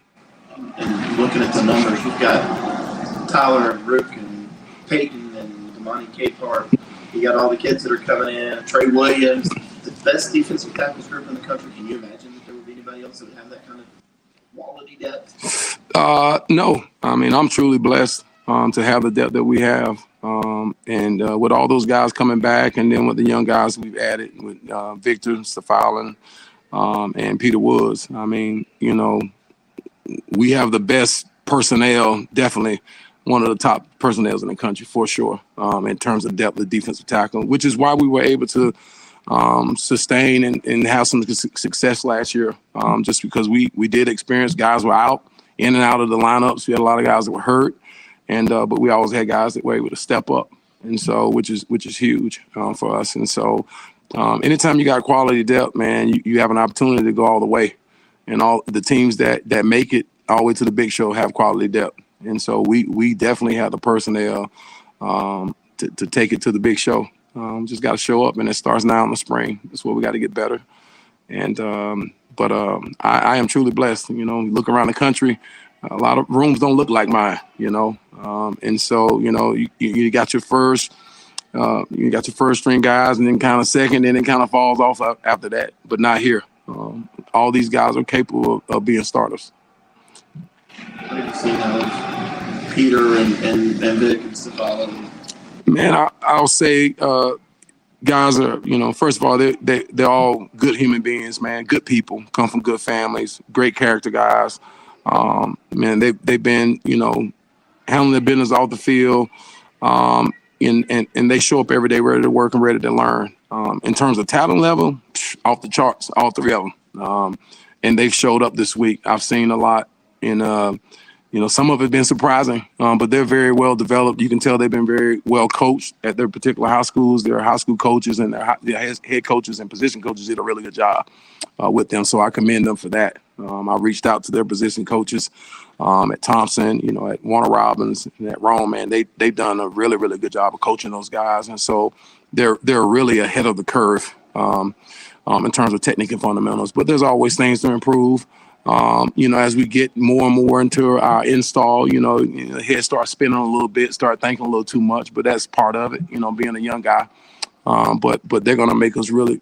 And looking at the numbers, you've got Tyler and Rook and Peyton and Damani Capehart. You got all the kids that are coming in. Trey Williams, the best defensive tackles group in the country. Can you imagine that there would be anybody else that would have that kind of quality depth? No. I'm truly blessed to have the depth that we have. And with all those guys coming back, and then with the young guys we've added with Victor Stafalin and Peter Woods, we have the best personnel, definitely one of the top personnels in the country for sure, in terms of depth of defensive tackle, which is why we were able to sustain and have some success last year, just because we did experience guys were out, in and out of the lineups. We had a lot of guys that were hurt, and but we always had guys that were able to step up, and so which is huge for us. And so anytime you got quality depth, man, you have an opportunity to go all the way. And all the teams that make it all the way to the big show have quality depth. And so we definitely have the personnel to take it to the big show. Just got to show up, and it starts now in the spring. That's where we got to get better. And but I am truly blessed. Look around the country, a lot of rooms don't look like mine. And so you got your first. You got your first string guys, and then kind of second, and it kind of falls off after that. But not here. All these guys are capable of being starters. What have you seen out of Peter and Vic and Stefano? Man, I'll say guys are, first of all, they're all good human beings, man. Good people, come from good families, great character guys. Man, they've been, handling their business off the field, and they show up every day ready to work and ready to learn. In terms of talent level, off the charts, all three of them. And they've showed up this week. I've seen a lot, and some of it's been surprising, but they're very well developed. You can tell they've been very well coached at their particular high schools. Their high school coaches and their head coaches and position coaches did a really good job with them. So I commend them for that. I reached out to their position coaches at Thompson, at Warner Robins, and at Rome, and they've done a really, really good job of coaching those guys. And so they're really ahead of the curve in terms of technique and fundamentals. But there's always things to improve. As we get more and more into our install, the head starts spinning a little bit, start thinking a little too much, but that's part of it, being a young guy. But they're going to make us really,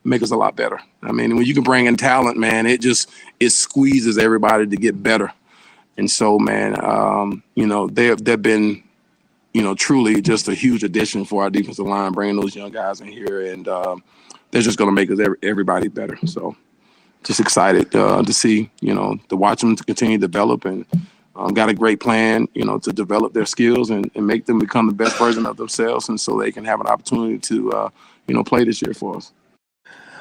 make us a lot better. When you can bring in talent, man, it squeezes everybody to get better. And so, man, they've been, truly just a huge addition for our defensive line, bringing those young guys in here, and they're just going to make us everybody better. So just excited to see, to watch them to continue to develop, and got a great plan, to develop their skills and make them become the best version of themselves, and so they can have an opportunity to, play this year for us.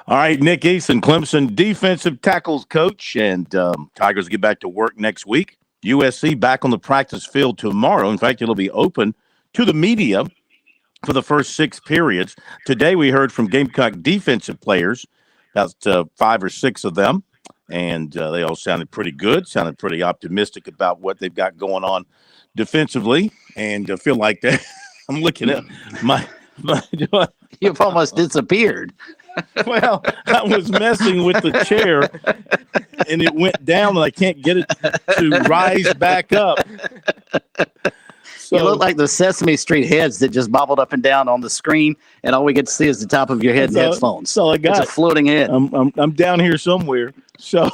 All right, Nick Eason, Clemson defensive tackles coach, and Tigers get back to work next week. USC back on the practice field tomorrow. In fact, it'll be open to the media for the first 6 periods. Today we heard from Gamecock defensive players, about 5 or 6 of them, and they all sounded pretty good, sounded pretty optimistic about what they've got going on defensively, and feel like that. I'm looking at my You've almost disappeared. Well, I was messing with the chair. and it went down, and I can't get it to rise back up. So, you look like the Sesame Street heads that just bobbled up and down on the screen, and all we get to see is the top of your head and headphones. That's all I got. It's a floating head. I'm down here somewhere. So,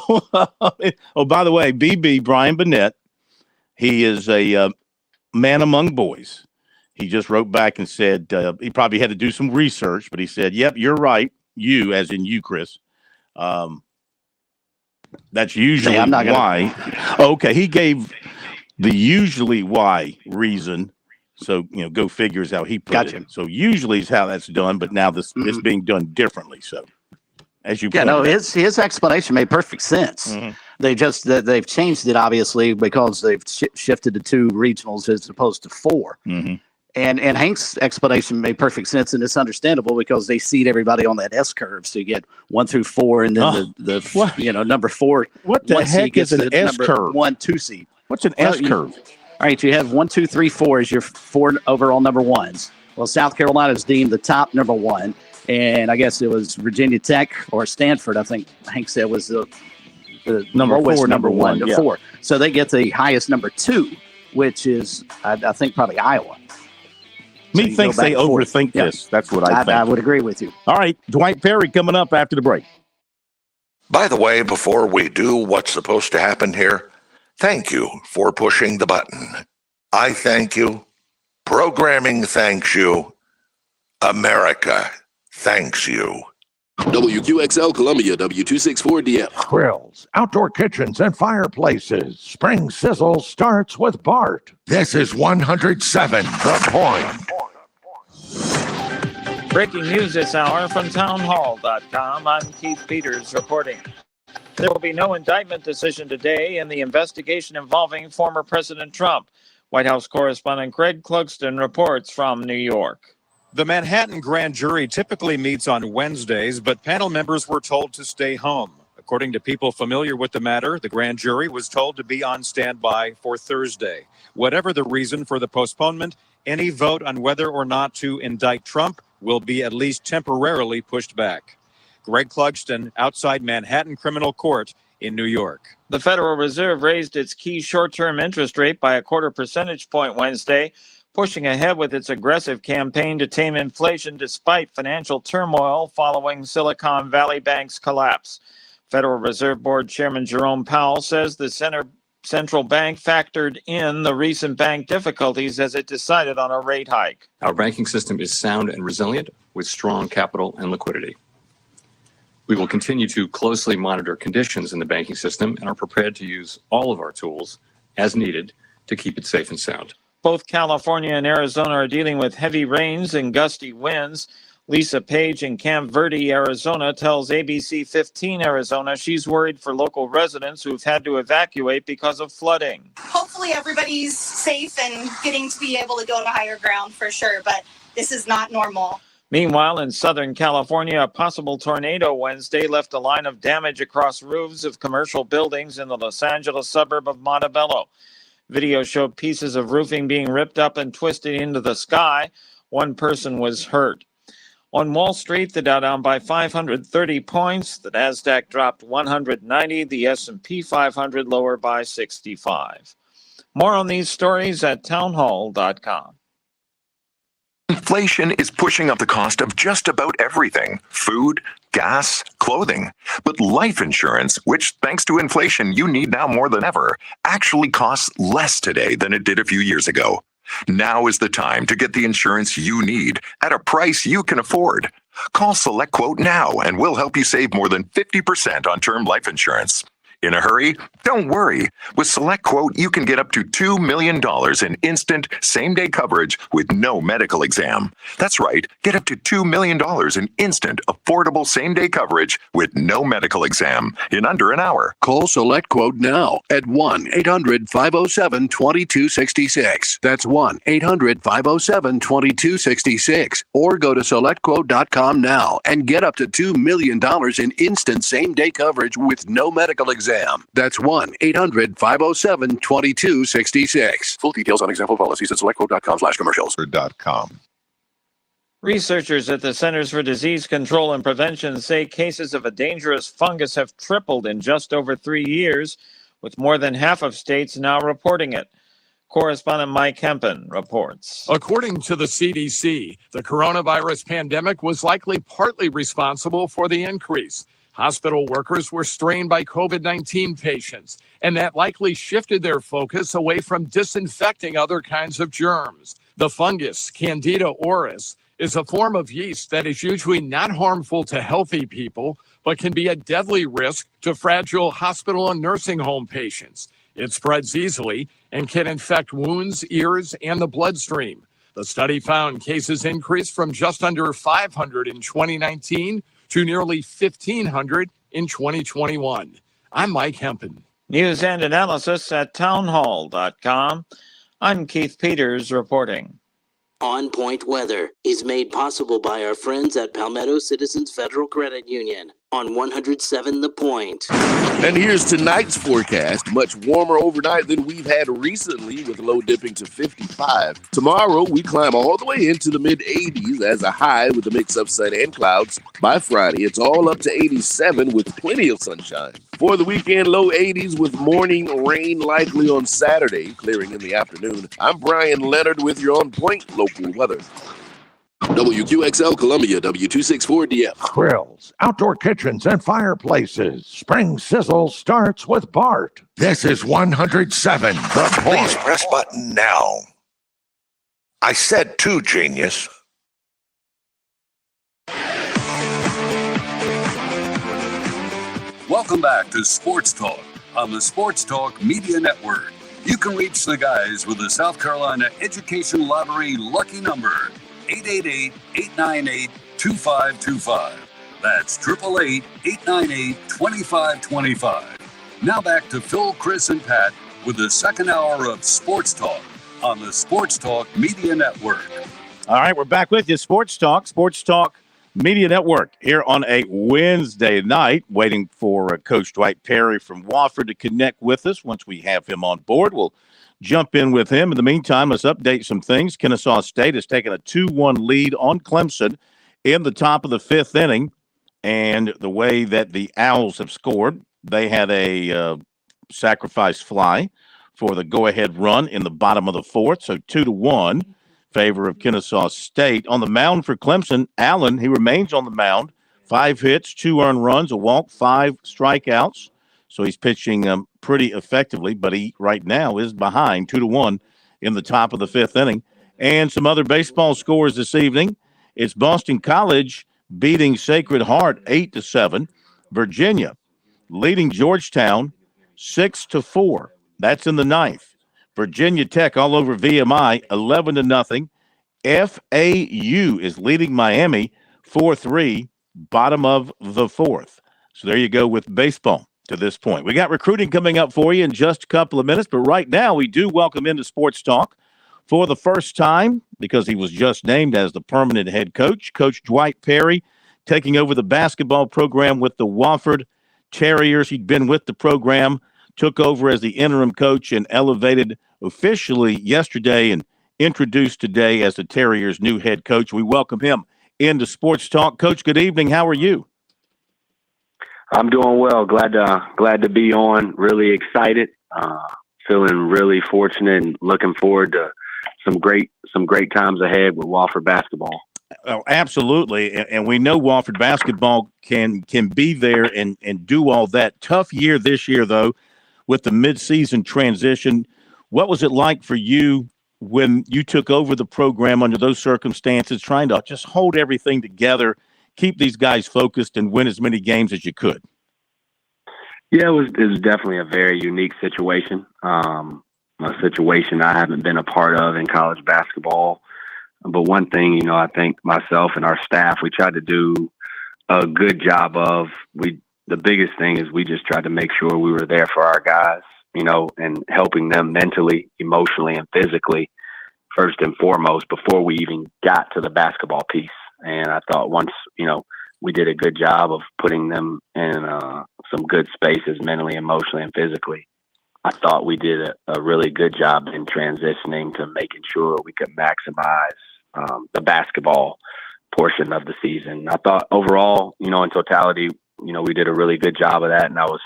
oh, by the way, BB, Brian Burnett, he is a man among boys. He just wrote back and said he probably had to do some research, but he said, yep, you're right. You, as in you, Chris. That's usually why. Okay, he gave the usually why reason. So, go figures how he put it. So usually is how that's done, but now this it's being done differently. So as you pointed out. His explanation made perfect sense. They've changed it obviously because they've shifted to 2 regionals as opposed to 4. And Hank's explanation made perfect sense, and it's understandable because they seed everybody on that S curve. So you get 1 through 4, and then number 4. What the heck is an S curve? 1, 2 seed. What's an S curve? All right, you have 1, 2, 3, 4 as your 4 overall number 1s. Well, South Carolina is deemed the top number 1, and I guess it was Virginia Tech or Stanford. I think Hank said was the number 4, number 1 to 4. So they get the highest number 2, which is I think probably Iowa. Me thinks they overthink this. That's what I think. I would agree with you. All right, Dwight Perry coming up after the break. By the way, before we do what's supposed to happen here, thank you for pushing the button. I thank you. Programming thanks you. America thanks you. WQXL Columbia, W264DF. Grills, outdoor kitchens, and fireplaces. Spring Sizzle starts with Bart. This is 107 The Point. Breaking news this hour from townhall.com. I'm Keith Peters reporting. There will be no indictment decision today in the investigation involving former President Trump. White House correspondent Greg Clugston reports from New York. The Manhattan grand jury typically meets on Wednesdays, but panel members were told to stay home. According to people familiar with the matter, the grand jury was told to be on standby for Thursday. Whatever the reason for the postponement, any vote on whether or not to indict Trump will be at least temporarily pushed back. Greg Clugston, outside Manhattan Criminal Court in New York. The Federal Reserve raised its key short-term interest rate by a 0.25 percentage point Wednesday, pushing ahead with its aggressive campaign to tame inflation despite financial turmoil following Silicon Valley Bank's collapse. Federal Reserve Board Chairman Jerome Powell says the central bank factored in the recent bank difficulties as it decided on a rate hike. Our banking system is sound and resilient with strong capital and liquidity. We will continue to closely monitor conditions in the banking system and are prepared to use all of our tools as needed to keep it safe and sound. Both California and Arizona are dealing with heavy rains and gusty winds. Lisa Page in Camp Verde, Arizona, tells ABC 15 Arizona she's worried for local residents who've had to evacuate because of flooding. Hopefully everybody's safe and getting to be able to go to higher ground for sure, but this is not normal. Meanwhile, in Southern California, a possible tornado Wednesday left a line of damage across roofs of commercial buildings in the Los Angeles suburb of Montebello. Video showed pieces of roofing being ripped up and twisted into the sky. One person was hurt. On Wall Street, the Dow down by 530 points. The Nasdaq dropped 190. The S&P 500 lower by 65. More on these stories at townhall.com. Inflation is pushing up the cost of just about everything: food, gas, clothing. But life insurance, which thanks to inflation you need now more than ever, actually costs less today than it did a few years ago. Now is the time to get the insurance you need at a price you can afford. Call SelectQuote now and we'll help you save more than 50% on term life insurance. In a hurry? Don't worry. With SelectQuote, you can get up to $2 million in instant, same-day coverage with no medical exam. That's right. Get up to $2 million in instant, affordable same-day coverage with no medical exam in under an hour. Call SelectQuote now at 1-800-507-2266. That's 1-800-507-2266. Or go to SelectQuote.com now and get up to $2 million in instant same-day coverage with no medical exam. That's 1-800-507-2266. Full details on example policies at SelectQuote.com/commercials. .com. Researchers at the Centers for Disease Control and Prevention say cases of a dangerous fungus have tripled in just over 3 years, with more than half of states now reporting it. Correspondent Mike Hempen reports. According to the CDC, the coronavirus pandemic was likely partly responsible for the increase. Hospital workers were strained by COVID-19 patients, and that likely shifted their focus away from disinfecting other kinds of germs. The fungus, Candida auris, is a form of yeast that is usually not harmful to healthy people, but can be a deadly risk to fragile hospital and nursing home patients. It spreads easily and can infect wounds, ears, and the bloodstream. The study found cases increased from just under 500 in 2019 to nearly 1,500 in 2021. I'm Mike Hempen. News and analysis at townhall.com. I'm Keith Peters reporting. On Point Weather is made possible by our friends at Palmetto Citizens Federal Credit Union on 107 The Point. And here's tonight's forecast. Much warmer overnight than we've had recently, with low dipping to 55. Tomorrow, we climb all the way into the mid-80s as a high with a mix of sun and clouds. By Friday, it's all up to 87 with plenty of sunshine. For the weekend, low 80s with morning rain likely on Saturday, clearing in the afternoon. I'm Brian Leonard with your On Point local weather. WQXL Columbia, W264DF. Grills, outdoor kitchens, and fireplaces. Spring Sizzle starts with Bart. This is 107 The Please Point. press button now. I said to genius. Welcome back to Sports Talk on the Sports Talk Media Network. You can reach the guys with the South Carolina Education Lottery lucky number, 888-898-2525. That's 888-898-2525. Now back to Phil, Chris, and Pat with the second hour of Sports Talk on the Sports Talk Media Network. All right, we're back with you. Sports Talk Media Network here on a Wednesday night, waiting for Coach Dwight Perry from Wofford to connect with us. Once we have him on board, we'll jump in with him. In the meantime, let's update some things. Kennesaw State has taken a 2-1 lead on Clemson in the top of the 5th inning. And the way that the Owls have scored, they had a sacrifice fly for the go-ahead run in the bottom of the 4th. So 2-1, favor of Kennesaw State. On the mound for Clemson, Allen, he remains on the mound. 5 hits, 2 earned runs, a walk, 5 strikeouts. So he's pitching pretty effectively, but he right now is behind 2-1 in the top of the 5th inning. And some other baseball scores this evening. It's Boston College beating Sacred Heart 8-7. Virginia leading Georgetown 6-4. That's in the 9th. Virginia Tech all over VMI 11-0. FAU is leading Miami 4-3, bottom of the 4th. So there you go with baseball to this point. We got recruiting coming up for you in just a couple of minutes, but right now we do welcome into Sports Talk for the first time, because he was just named as the permanent head coach, Coach Dwight Perry, taking over the basketball program with the Wofford Terriers. He'd been with the program, took over as the interim coach, and elevated officially yesterday and introduced today as the Terriers' new head coach. We welcome him into Sports Talk. Coach, good evening. How are you? I'm doing well. Glad to be on. Really excited. Feeling really fortunate and looking forward to some great times ahead with Wofford basketball. Oh, absolutely. And we know Wofford basketball can be there and do all that. Tough year this year, though, with the midseason transition. What was it like for you when you took over the program under those circumstances, trying to just hold everything together, keep these guys focused, and win as many games as you could? Yeah, it was definitely a very unique situation, a situation I haven't been a part of in college basketball. But one thing, I think myself and our staff, we tried to do a good job of. The biggest thing is we just tried to make sure we were there for our guys, and helping them mentally, emotionally, and physically, first and foremost, before we even got to the basketball piece. And I thought once, we did a good job of putting them in some good spaces mentally, emotionally, and physically. I thought we did a really good job in transitioning to making sure we could maximize the basketball portion of the season. I thought overall, in totality, we did a really good job of that, and I was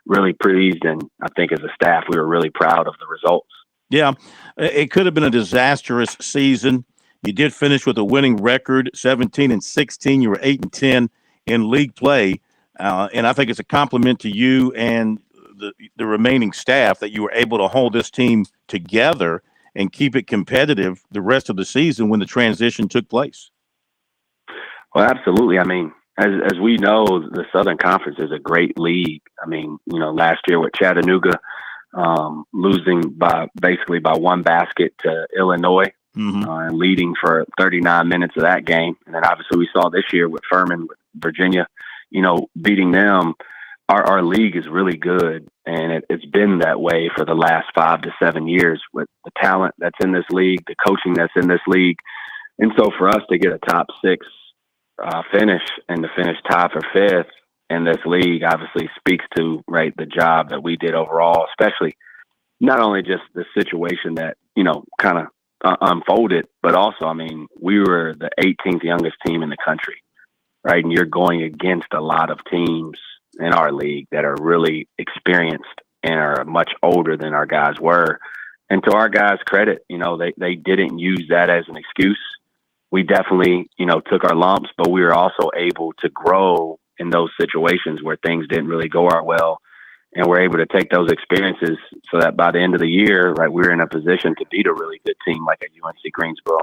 really pleased. And I think as a staff, we were really proud of the results. Yeah, it could have been a disastrous season. You did finish with a winning record, 17-16. You were 8-10 in league play, and I think it's a compliment to you and the remaining staff that you were able to hold this team together and keep it competitive the rest of the season when the transition took place. Well, absolutely. I mean, as we know, the Southern Conference is a great league. I mean, last year with Chattanooga losing basically by one basket to Illinois, and leading for 39 minutes of that game. And then obviously we saw this year with Furman, with Virginia, beating them. Our league is really good, and it's been that way for the last 5 to 7 years with the talent that's in this league, the coaching that's in this league. And so for us to get a top 6 finish and to finish tied for 5th in this league obviously speaks to, right, the job that we did overall, especially not only just the situation that, kind of unfolded, but also, I mean, we were the 18th youngest team in the country, right? And you're going against a lot of teams in our league that are really experienced and are much older than our guys were. And to our guys' credit, they didn't use that as an excuse. We definitely, took our lumps, but we were also able to grow in those situations where things didn't really go our well. And we're able to take those experiences so that by the end of the year, right, we were in a position to beat a really good team like a UNC Greensboro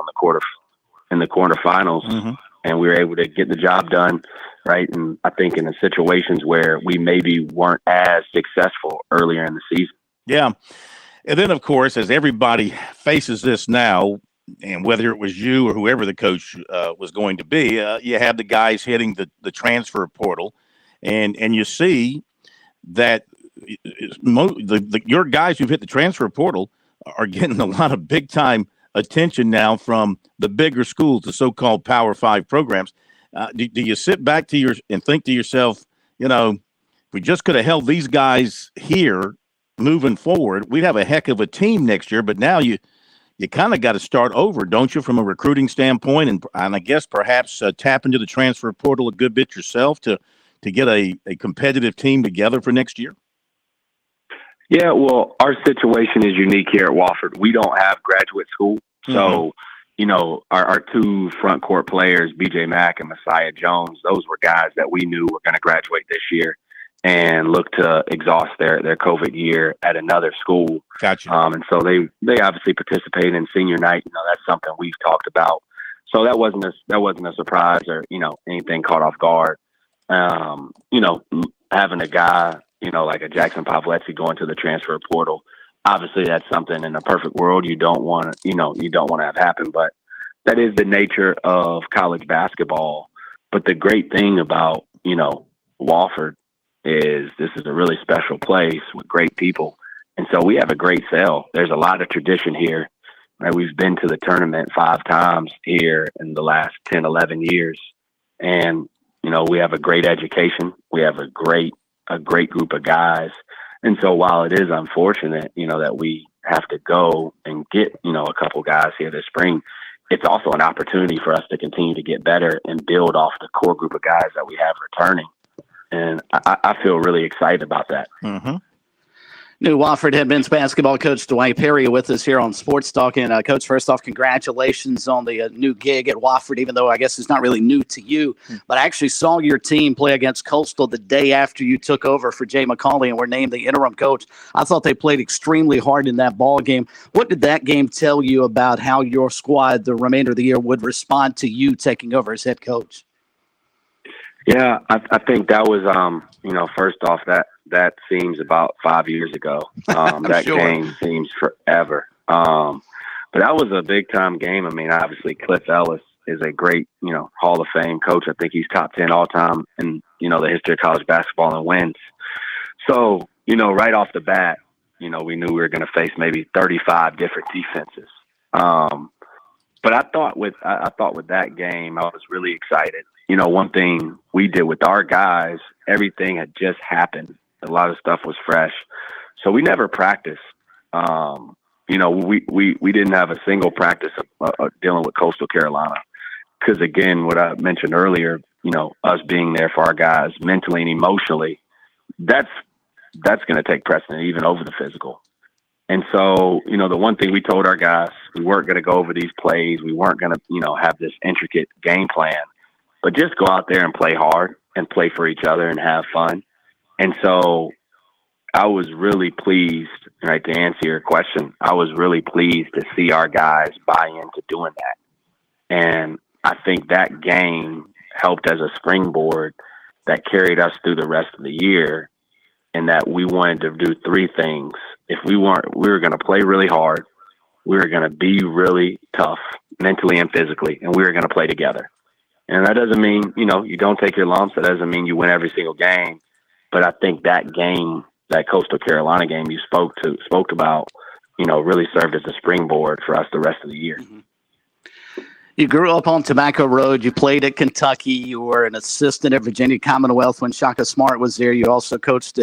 in the quarterfinals. And we were able to get the job done, right? And I think in the situations where we maybe weren't as successful earlier in the season. Yeah. And then, of course, as everybody faces this now, and whether it was you or whoever the coach was going to be, you have the guys hitting the transfer portal, and you see that your guys who've hit the transfer portal are getting a lot of big time attention now from the bigger schools, the so-called Power 5 programs. Do you sit back and think to yourself, if we just could have held these guys here moving forward, we'd have a heck of a team next year. But now you kind of got to start over, don't you, from a recruiting standpoint, and I guess perhaps tap into the transfer portal a good bit yourself to get a competitive team together for next year? Yeah, well, our situation is unique here at Wofford. We don't have graduate school. So, our 2 front court players, BJ Mack and Messiah Jones, those were guys that we knew were going to graduate this year and look to exhaust their COVID year at another school. Gotcha. And so they obviously participated in senior night. That's something we've talked about. So that wasn't a surprise or, anything caught off guard. Having a guy, like a Jackson Pavletsy going to the transfer portal, obviously that's something in a perfect world you don't want to have happen, but that is the nature of college basketball. But the great thing about, Wofford is this is a really special place with great people. And so we have a great sale. There's a lot of tradition here, right? We've been to the tournament 5 times here in the last 10, 11 years. And, we have a great education. We have a great group of guys. And so while it is unfortunate, that we have to go and get, a couple guys here this spring, it's also an opportunity for us to continue to get better and build off the core group of guys that we have returning. And I feel really excited about that. New Wofford head men's basketball coach Dwight Perry with us here on Sports Talk. And Coach, first off, congratulations on the new gig at Wofford, even though I guess it's not really new to you. But I actually saw your team play against Coastal the day after you took over for Jay McCauley and were named the interim coach. I thought they played extremely hard in that ball game. What did that game tell you about how your squad the remainder of the year would respond to you taking over as head coach? Yeah, I think that was, first off, that seems about 5 years ago. That sure. game seems forever. But that was a big-time game. I mean, obviously, Cliff Ellis is a great, Hall of Fame coach. I think he's top 10 all-time in, the history of college basketball and wins. So, right off the bat, we knew we were going to face maybe 35 different defenses. But I thought with that game, I was really excited. One thing we did with our guys, everything had just happened. A lot of stuff was fresh. So we never practiced. We didn't have a single practice of dealing with Coastal Carolina. Because again, what I mentioned earlier, us being there for our guys mentally and emotionally, that's going to take precedent even over the physical. And so, the one thing we told our guys, we weren't going to go over these plays. We weren't going to, have this intricate game plan, but just go out there and play hard and play for each other and have fun. And so I was really pleased, right, to answer your question, I was really pleased to see our guys buy into doing that. And I think that game helped as a springboard that carried us through the rest of the year, and that we wanted to do three things. If we were going to play really hard, we were going to be really tough mentally and physically, and we were going to play together. And that doesn't mean, you don't take your lumps. That doesn't mean you win every single game. But I think that game, that Coastal Carolina game you spoke about, really served as a springboard for us the rest of the year. Mm-hmm. You grew up on Tobacco Road. You played at Kentucky. You were an assistant at Virginia Commonwealth when Shaka Smart was there. You also coached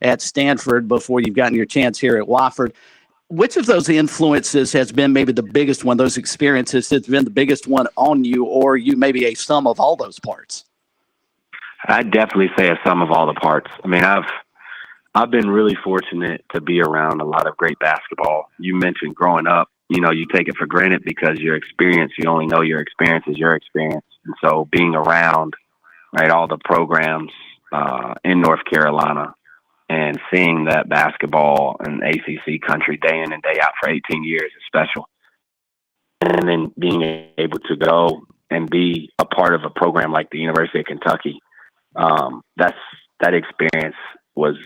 at Stanford before you've gotten your chance here at Wofford. Which of those influences has been maybe the biggest one, those experiences has been the biggest one on you, or you maybe a sum of all those parts? I'd definitely say a sum of all the parts. I mean, I've been really fortunate to be around a lot of great basketball. You mentioned growing up, you take it for granted because your experience, you only know your experience is your experience. And so being around, right, all the programs in North Carolina and seeing that basketball and ACC country day in and day out for 18 years is special. And then being able to go and be a part of a program like the University of Kentucky, that experience was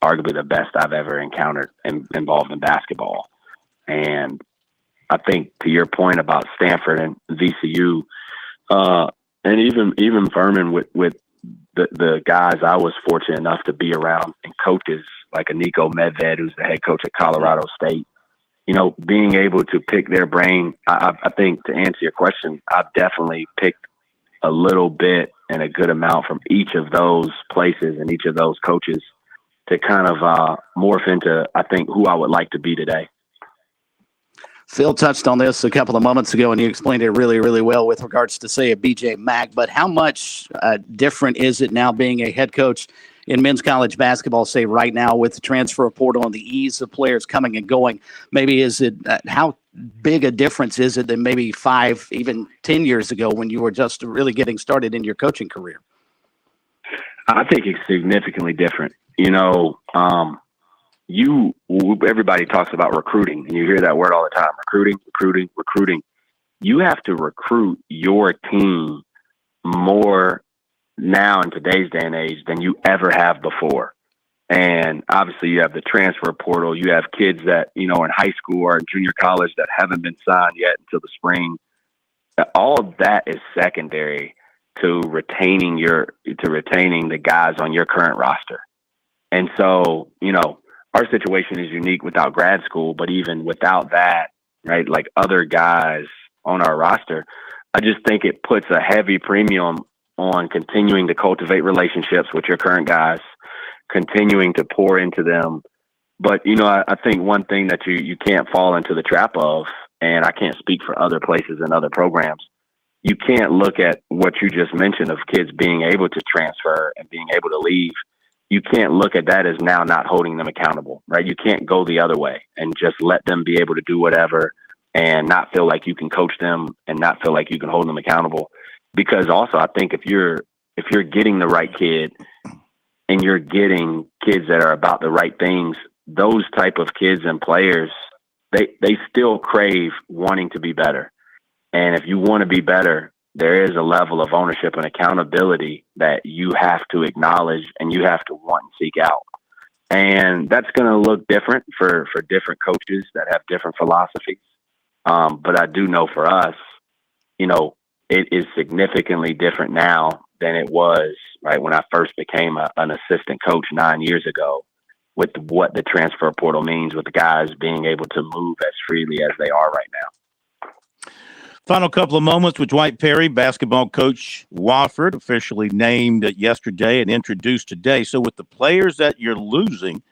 arguably the best I've ever encountered involved in basketball. And I think to your point about Stanford and VCU, and even Furman with the guys I was fortunate enough to be around and coaches like a Nico Medved, who's the head coach at Colorado State, being able to pick their brain. I think to answer your question, I've definitely picked a little bit and a good amount from each of those places and each of those coaches to kind of morph into, I think, who I would like to be today. Phil touched on this a couple of moments ago, and you explained it really, really well with regards to, say, a BJ Mack. But how much different is it now being a head coach in men's college basketball, say, right now with the transfer portal and the ease of players coming and going? Maybe is it how big a difference is it than maybe 5, even 10 years ago when you were just really getting started in your coaching career? I think it's significantly different. Everybody talks about recruiting, and you hear that word all the time, recruiting. You have to recruit your team more now in today's day and age than you ever have before. And obviously you have the transfer portal. You have kids that, in high school or in junior college that haven't been signed yet until the spring. All of that is secondary to retaining the guys on your current roster. And so, our situation is unique without grad school, but even without that, right, like other guys on our roster, I just think it puts a heavy premium on continuing to cultivate relationships with your current guys, continuing to pour into them. But, I think one thing that you can't fall into the trap of, and I can't speak for other places and other programs, you can't look at what you just mentioned of kids being able to transfer and being able to leave. You can't look at that as now not holding them accountable, right? You can't go the other way and just let them be able to do whatever and not feel like you can coach them and not feel like you can hold them accountable. Because also, I think if you're getting the right kid and you're getting kids that are about the right things, those type of kids and players, they still crave wanting to be better. And if you want to be better, there is a level of ownership and accountability that you have to acknowledge and you have to want and seek out. And that's going to look different for different coaches that have different philosophies. But I do know for us, it is significantly different now than it was right when I first became an assistant coach 9 years ago, with what the transfer portal means, with the guys being able to move as freely as they are right now. Final couple of moments with Dwight Perry, basketball coach, Wofford, officially named yesterday and introduced today. So with the players that you're losing,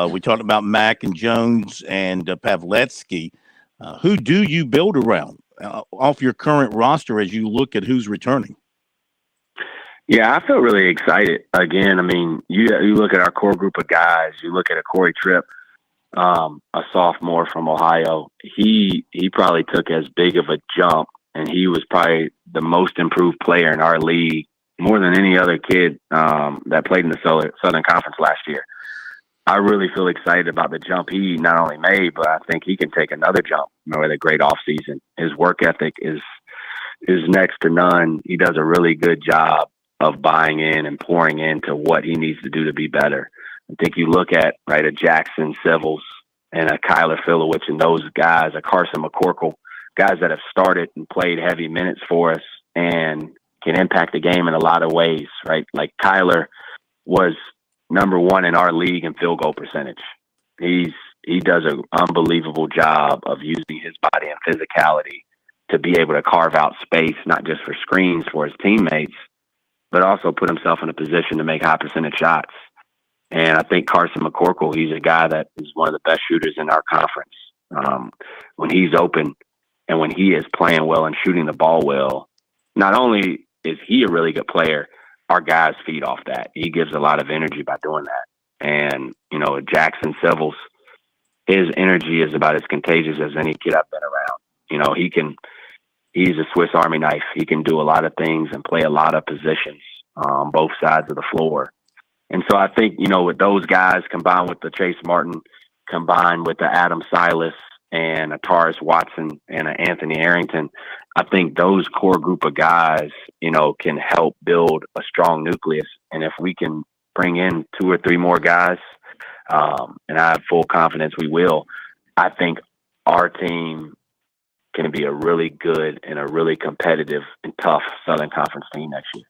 we talked about Mack and Jones and Pavletsky. Who do you build around? off your current roster as you look at who's returning? Yeah, I feel really excited. Again, I mean, you look at our core group of guys. You look at a Corey Tripp, a sophomore from Ohio. He probably took as big of a jump, and he was probably the most improved player in our league, more than any other kid that played in the Southern Conference last year. I really feel excited about the jump he not only made, but I think he can take another jump with a great offseason. His work ethic is next to none. He does a really good job of buying in and pouring into what he needs to do to be better. I think you look at, a Jackson Civils and a Kyler Filowich and those guys, a Carson McCorkle, guys that have started and played heavy minutes for us and can impact the game in a lot of ways, right? Like Kyler was number 1 in our league in field goal percentage. He does an unbelievable job of using his body and physicality to be able to carve out space, not just for screens for his teammates, but also put himself in a position to make high percentage shots. And I think Carson McCorkle, he's a guy that is one of the best shooters in our conference. When he's open and when he is playing well and shooting the ball well, not only is he a really good player, our guys feed off that. He gives a lot of energy by doing that. And, Jackson Civils, his energy is about as contagious as any kid I've been around. He's a Swiss Army knife. He can do a lot of things and play a lot of positions on both sides of the floor. And so I think, with those guys combined with the Chase Martin, combined with the Adam Silas and a Taurus Watson and an Anthony Arrington, I think those core group of guys, can help build a strong nucleus. And if we can bring in 2 or 3 more guys, and I have full confidence we will, I think our team can be a really good and a really competitive and tough Southern Conference team next year.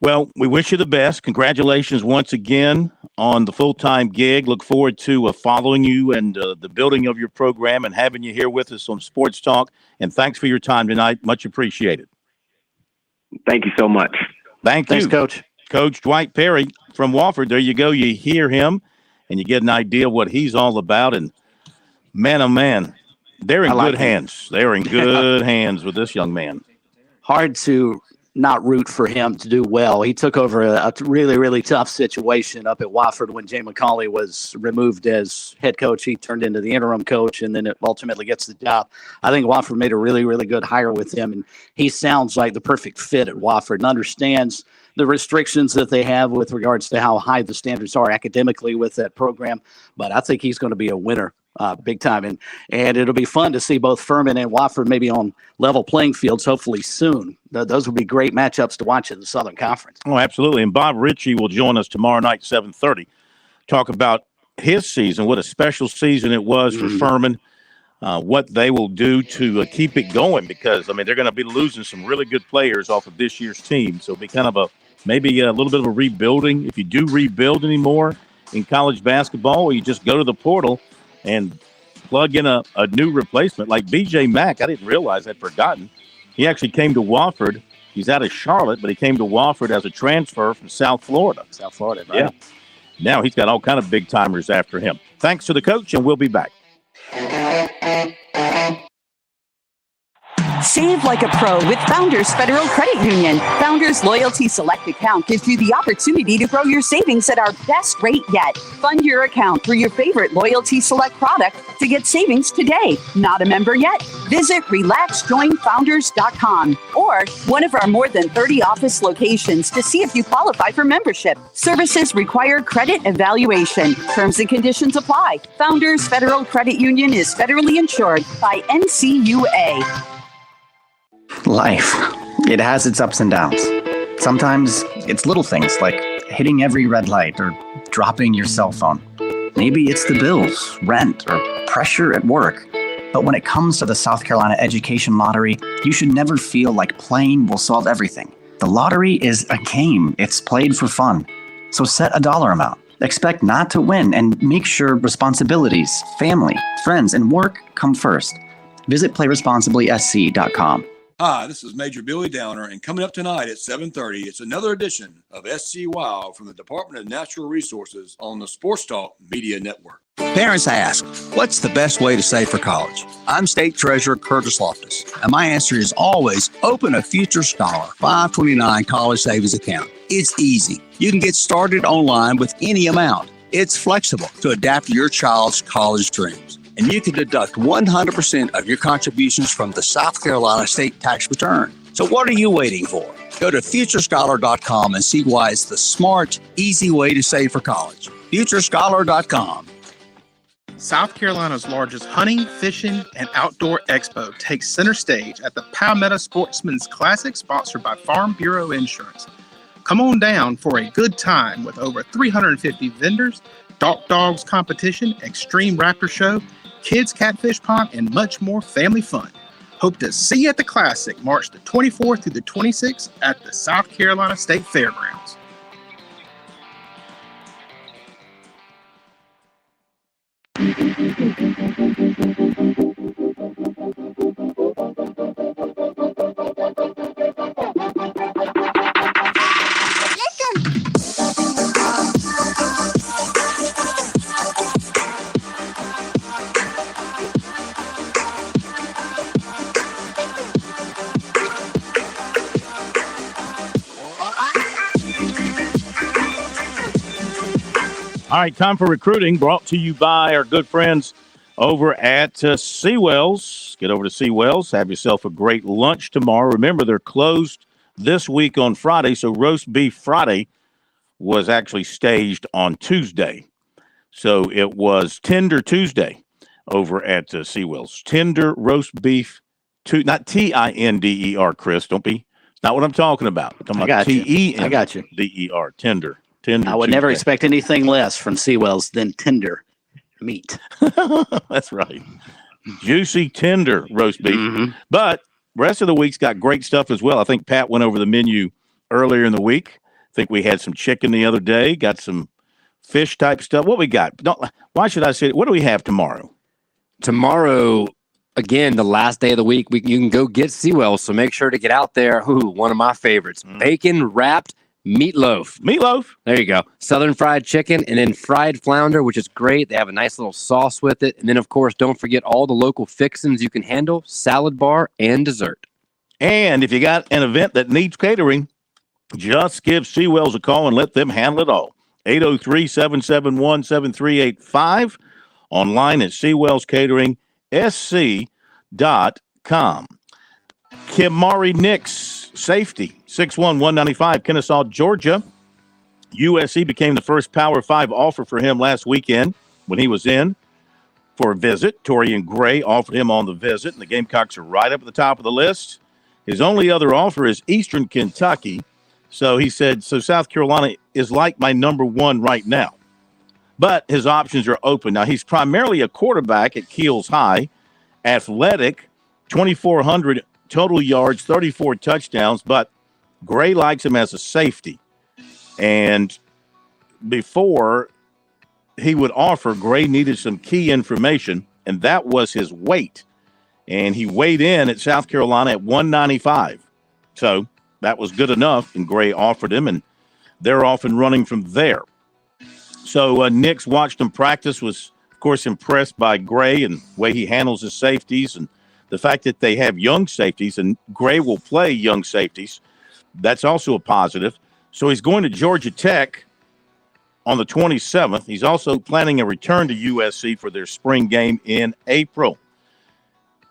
Well, we wish you the best. Congratulations once again on the full-time gig. Look forward to following you and the building of your program and having you here with us on Sports Talk. And thanks for your time tonight. Much appreciated. Thank you so much. Thanks, you. Coach. Coach Dwight Perry from Wofford. There you go. You hear him, and you get an idea what he's all about. And, man, oh, man, they're in good hands. They're in good hands with this young man. Hard to not root for him to do well. He took over a really, really tough situation up at Wofford when Jay McCauley was removed as head coach. He turned into the interim coach and then it ultimately gets the job. I think Wofford made a really, really good hire with him, and he sounds like the perfect fit at Wofford and understands the restrictions that they have with regards to how high the standards are academically with that program. But I think he's going to be a winner big time. And it'll be fun to see both Furman and Wofford maybe on level playing fields, hopefully soon. Those will be great matchups to watch in the Southern Conference. Oh, absolutely. And Bob Ritchie will join us tomorrow night, 7:30, talk about his season, what a special season it was for Furman, what they will do to keep it going, because, they're going to be losing some really good players off of this year's team. So it'll be kind of maybe a little bit of a rebuilding. If you do rebuild anymore in college basketball, or you just go to the portal and plug in a new replacement like B.J. Mack. I didn't realize, I'd forgotten. He actually came to Wofford. He's out of Charlotte, but he came to Wofford as a transfer from South Florida. South Florida, right? Yeah. Now he's got all kind of big-timers after him. Thanks to the coach, and we'll be back. Save like a pro with Founders Federal Credit Union. Founders Loyalty Select account gives you the opportunity to grow your savings at our best rate yet. Fund your account through your favorite Loyalty Select product to get savings today. Not a member yet? Visit RelaxJoinFounders.com or one of our more than 30 office locations to see if you qualify for membership. Services require credit evaluation. Terms and conditions apply. Founders Federal Credit Union is federally insured by NCUA. Life, it has its ups and downs. Sometimes it's little things like hitting every red light or dropping your cell phone. Maybe it's the bills, rent, or pressure at work. But when it comes to the South Carolina Education Lottery, you should never feel like playing will solve everything. The lottery is a game. It's played for fun. So set a dollar amount. Expect not to win and make sure responsibilities, family, friends, and work come first. Visit PlayResponsiblySC.com. Hi, this is Major Billy Downer, and coming up tonight at 7:30, it's another edition of SC Wild from the Department of Natural Resources on the Sports Talk Media Network. Parents ask, what's the best way to save for college? I'm State Treasurer Curtis Loftus, and my answer is always open a Future Scholar 529 college savings account. It's easy. You can get started online with any amount. It's flexible to adapt to your child's college dreams. And you can deduct 100% of your contributions from the South Carolina state tax return. So what are you waiting for? Go to futurescholar.com and see why it's the smart, easy way to save for college. futurescholar.com. South Carolina's largest hunting, fishing, and outdoor expo takes center stage at the Palmetto Sportsman's Classic, sponsored by Farm Bureau Insurance. Come on down for a good time with over 350 vendors, dogs competition, extreme raptor show, kids catfish pond, and much more family fun. Hope to see you at the Classic, March the 24th through the 26th at the South Carolina State Fairgrounds. All right, time for recruiting, brought to you by our good friends over at Seawells. Get over to Seawells. Have yourself a great lunch tomorrow. Remember, they're closed this week on Friday, so Roast Beef Friday was actually staged on Tuesday. So it was Tender Tuesday over at Seawells. Tender Roast Beef, not Tinder, Chris. Don't be. Not what I'm talking about. I'm talking about Tender. I got you. Tender. Tender I would Tuesday. never expect anything less from Seawells than tender meat. That's right. Juicy, tender roast beef. Mm-hmm. But rest of the week's got great stuff as well. I think Pat went over the menu earlier in the week. I think we had some chicken the other day, got some fish type stuff. What we got? Why should I say it? What do we have tomorrow? Tomorrow, again, the last day of the week, you can go get Seawell, so make sure to get out there. Ooh, one of my favorites, bacon wrapped meatloaf. Meatloaf. There you go. Southern fried chicken and then fried flounder, which is great. They have a nice little sauce with it. And then, of course, don't forget all the local fixins you can handle, salad bar and dessert. And if you got an event that needs catering, just give Seawells a call and let them handle it all. 803-771-7385. Online at SeawellsCateringSC.com. Kimari Nix, safety, 6'1", 195, Kennesaw, Georgia. USC became the first Power 5 offer for him last weekend when he was in for a visit. Torian Gray offered him on the visit, and the Gamecocks are right up at the top of the list. His only other offer is Eastern Kentucky. So he said, so South Carolina is like my number one right now. But his options are open. Now, he's primarily a quarterback at Keels High, athletic, 2,400 total yards, 34 touchdowns, but Gray likes him as a safety. And before he would offer, Gray needed some key information, and that was his weight. And he weighed in at South Carolina at 195. So that was good enough, and Gray offered him, and they're off and running from there. So Nix watched him practice, was, of course, impressed by Gray and the way he handles his safeties and the fact that they have young safeties, and Gray will play young safeties. That's also a positive. So he's going to Georgia Tech on the 27th. He's also planning a return to USC for their spring game in April.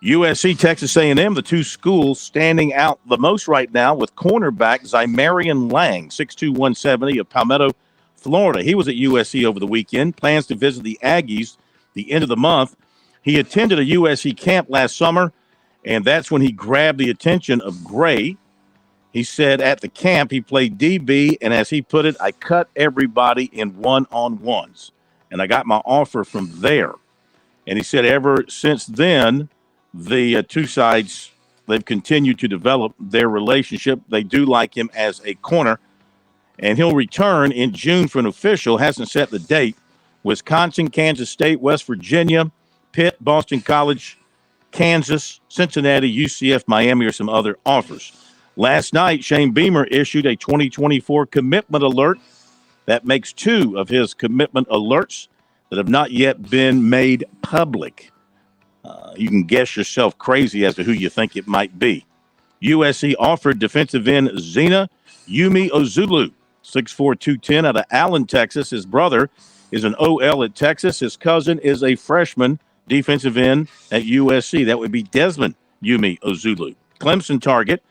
USC, Texas A&M, the two schools standing out the most right now with cornerback Zymarian Lang, 6'2", 170 of Palmetto, Florida. He was at USC over the weekend, plans to visit the Aggies the end of the month. He attended a USC camp last summer, and that's when he grabbed the attention of Gray. He said at the camp he played DB, and as he put it, I cut everybody in one-on-ones, and I got my offer from there. And he said ever since then, the two sides, they've continued to develop their relationship. They do like him as a corner, and he'll return in June for an official, hasn't set the date, Wisconsin, Kansas State, West Virginia, Pitt, Boston College, Kansas, Cincinnati, UCF, Miami are some other offers. Last night, Shane Beamer issued a 2024 commitment alert. That makes 2 of his commitment alerts that have not yet been made public. You can guess yourself crazy as to who you think it might be. USC offered defensive end Zena Yumi Ozulu, 6'4", 210 out of Allen, Texas. His brother is an OL at Texas. His cousin is a freshman defensive end at USC. That would be Desmond Yumi Ozulu. Clemson target,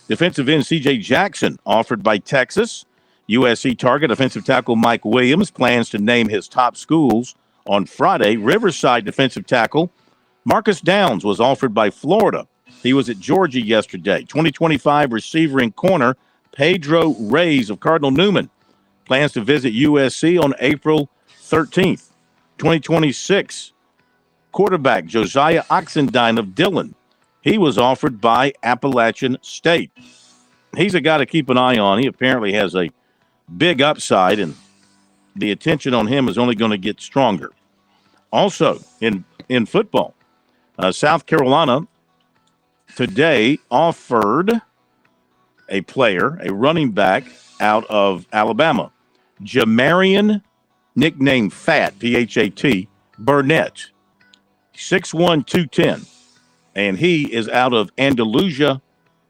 defensive end C.J. Jackson, offered by Texas. USC target, defensive tackle Mike Williams, plans to name his top schools on Friday. Riverside defensive tackle Marcus Downs was offered by Florida. He was at Georgia yesterday. 2025 receiver and corner Pedro Reyes of Cardinal Newman plans to visit USC on April 13th. 2026 quarterback Josiah Oxendine of Dillon. He was offered by Appalachian State. He's a guy to keep an eye on. He apparently has a big upside, and the attention on him is only going to get stronger. Also, in football, South Carolina today offered a player, a running back out of Alabama, Jamarian, nicknamed Fat, P-H-A-T, Burnett, 6'1", 210, and he is out of Andalusia,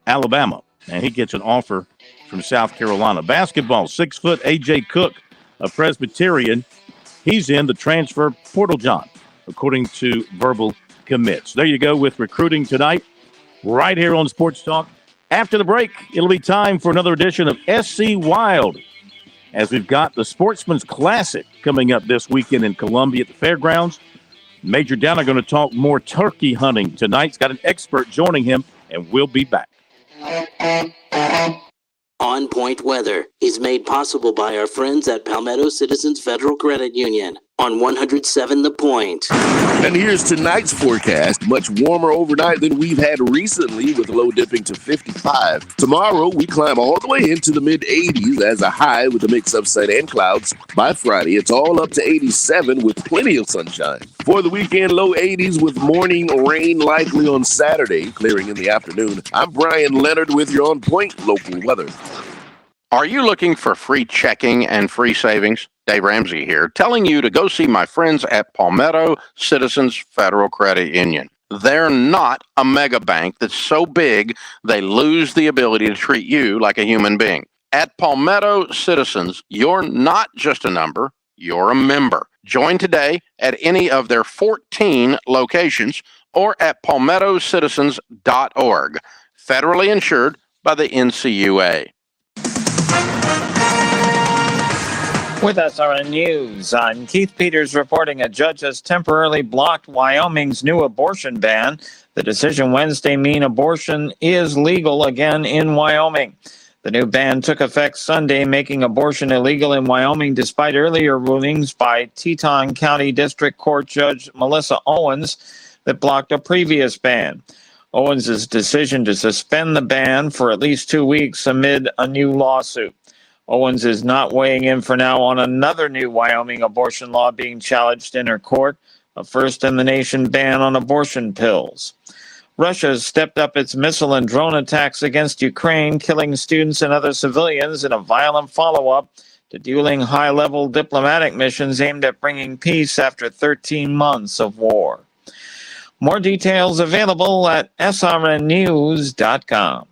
Alabama, and he gets an offer from South Carolina. Basketball, 6 foot A.J. Cook, a Presbyterian, he's in the transfer portal, John, according to verbal commits. There you go with recruiting tonight, right here on Sports Talk. After the break, it'll be time for another edition of SC Wild, as we've got the Sportsman's Classic coming up this weekend in Columbia at the Fairgrounds. Major Downer going to talk more turkey hunting tonight. He's got an expert joining him, and we'll be back. On Point Weather is made possible by our friends at Palmetto Citizens Federal Credit Union on 107 The Point. And here's tonight's forecast. Much warmer overnight than we've had recently, with a low dipping to 55. Tomorrow, we climb all the way into the mid-80s as a high with a mix of sun and clouds. By Friday, it's all up to 87 with plenty of sunshine. For the weekend, low 80s with morning rain likely on Saturday, clearing in the afternoon. I'm Brian Leonard with your On Point local weather. Are you looking for free checking and free savings? Dave Ramsey here, telling you to go see my friends at Palmetto Citizens Federal Credit Union. They're not a mega bank that's so big they lose the ability to treat you like a human being. At Palmetto Citizens, you're not just a number, you're a member. Join today at any of their 14 locations or at palmettocitizens.org. Federally insured by the NCUA. With SRN News, I'm Keith Peters reporting a judge has temporarily blocked Wyoming's new abortion ban. The decision Wednesday means abortion is legal again in Wyoming. The new ban took effect Sunday, making abortion illegal in Wyoming despite earlier rulings by Teton County District Court Judge Melissa Owens that blocked a previous ban. Owens' decision to suspend the ban for at least 2 weeks amid a new lawsuit. Owens is not weighing in for now on another new Wyoming abortion law being challenged in her court, a first-in-the-nation ban on abortion pills. Russia has stepped up its missile and drone attacks against Ukraine, killing students and other civilians in a violent follow-up to dueling high-level diplomatic missions aimed at bringing peace after 13 months of war. More details available at srnnews.com.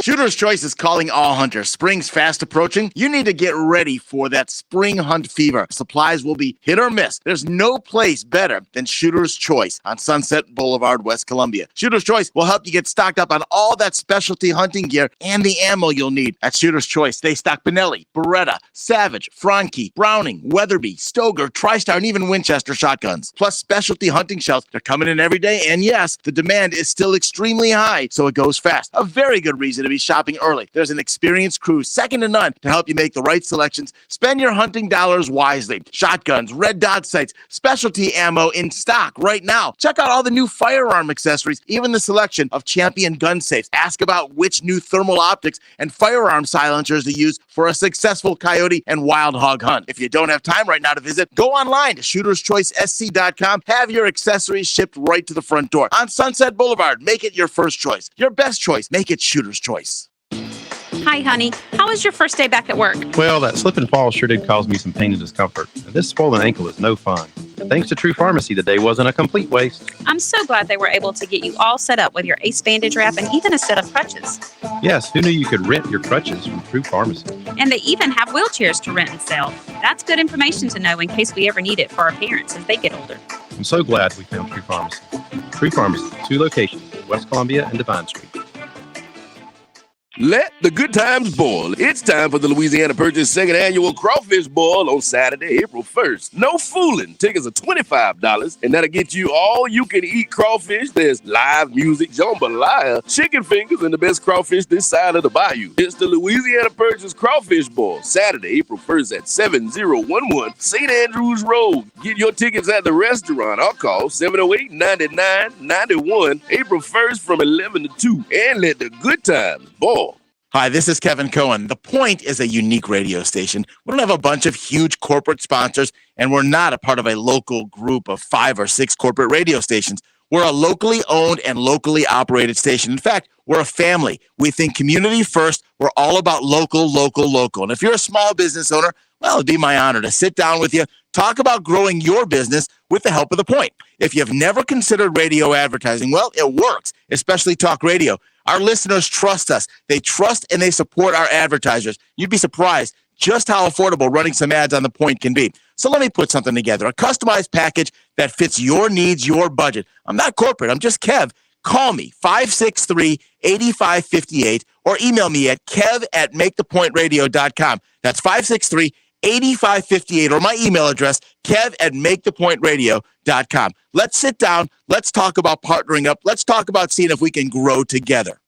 Shooter's Choice is calling all hunters. Spring's fast approaching. You need to get ready for that spring hunt fever. Supplies will be hit or miss. There's no place better than Shooter's Choice on Sunset Boulevard, West Columbia. Shooter's Choice will help you get stocked up on all that specialty hunting gear and the ammo you'll need. At Shooter's Choice, they stock Benelli, Beretta, Savage, Franke, Browning, Weatherby, Stoger, TriStar, and even Winchester shotguns. Plus specialty hunting shells. They're coming in every day, and yes, the demand is still extremely high, so it goes fast. A very good reason reason to be shopping early. There's an experienced crew, second to none, to help you make the right selections. Spend your hunting dollars wisely. Shotguns, red dot sights, specialty ammo in stock right now. Check out all the new firearm accessories, even the selection of Champion gun safes. Ask about which new thermal optics and firearm silencers to use for a successful coyote and wild hog hunt. If you don't have time right now to visit, go online to shooterschoicesc.com. Have your accessories shipped right to the front door. On Sunset Boulevard, make it your first choice. Your best choice. Make it Shooter's Choice. Hi, honey. How was your first day back at work? Well, that slip and fall sure did cause me some pain and discomfort. And this swollen ankle is no fun. Thanks to True Pharmacy, the day wasn't a complete waste. I'm so glad they were able to get you all set up with your ACE bandage wrap and even a set of crutches. Yes, who knew you could rent your crutches from True Pharmacy? And they even have wheelchairs to rent and sell. That's good information to know in case we ever need it for our parents as they get older. I'm so glad we found True Pharmacy. True Pharmacy, 2 locations, West Columbia and Divine Street. Let the good times boil. It's time for the Louisiana Purchase second annual Crawfish Boil on Saturday, April 1st. No fooling. Tickets are $25, and that'll get you all you can eat crawfish. There's live music, jambalaya, chicken fingers, and the best crawfish this side of the bayou. It's the Louisiana Purchase Crawfish Boil, Saturday, April 1st at 7011 St. Andrews Road. Get your tickets at the restaurant. I'll call 708-9991, April 1st from 11 to 2. And let the good times boil. Hi, this is Kevin Cohen. The Point is a unique radio station. We don't have a bunch of huge corporate sponsors, and we're not a part of a local group of 5 or 6 corporate radio stations. We're a locally owned and locally operated station. In fact, we're a family. We think community first. We're all about local. And if you're a small business owner, well, it'd be my honor to sit down with you, talk about growing your business with the help of The Point. If you've never considered radio advertising, well, it works, especially talk radio. Our listeners trust us. They trust and they support our advertisers. You'd be surprised just how affordable running some ads on The Point can be. So let me put something together, a customized package that fits your needs, your budget. I'm not corporate. I'm just Kev. Call me, 563-8558, or email me at kev@makethepointradio.com. That's 563-8558, or my email address, kev@makethepointradio.com. Let's sit down. Let's talk about partnering up. Let's talk about seeing if we can grow together.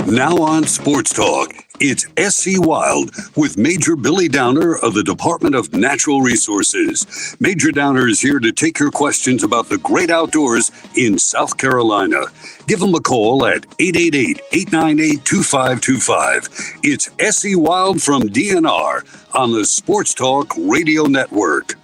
Now on Sports Talk, it's SC Wild with Major Billy Downer of the Department of Natural Resources. Major Downer is here to take your questions about the great outdoors in South Carolina. Give him a call at 888-898-2525. It's SC Wild from DNR on the Sports Talk Radio Network.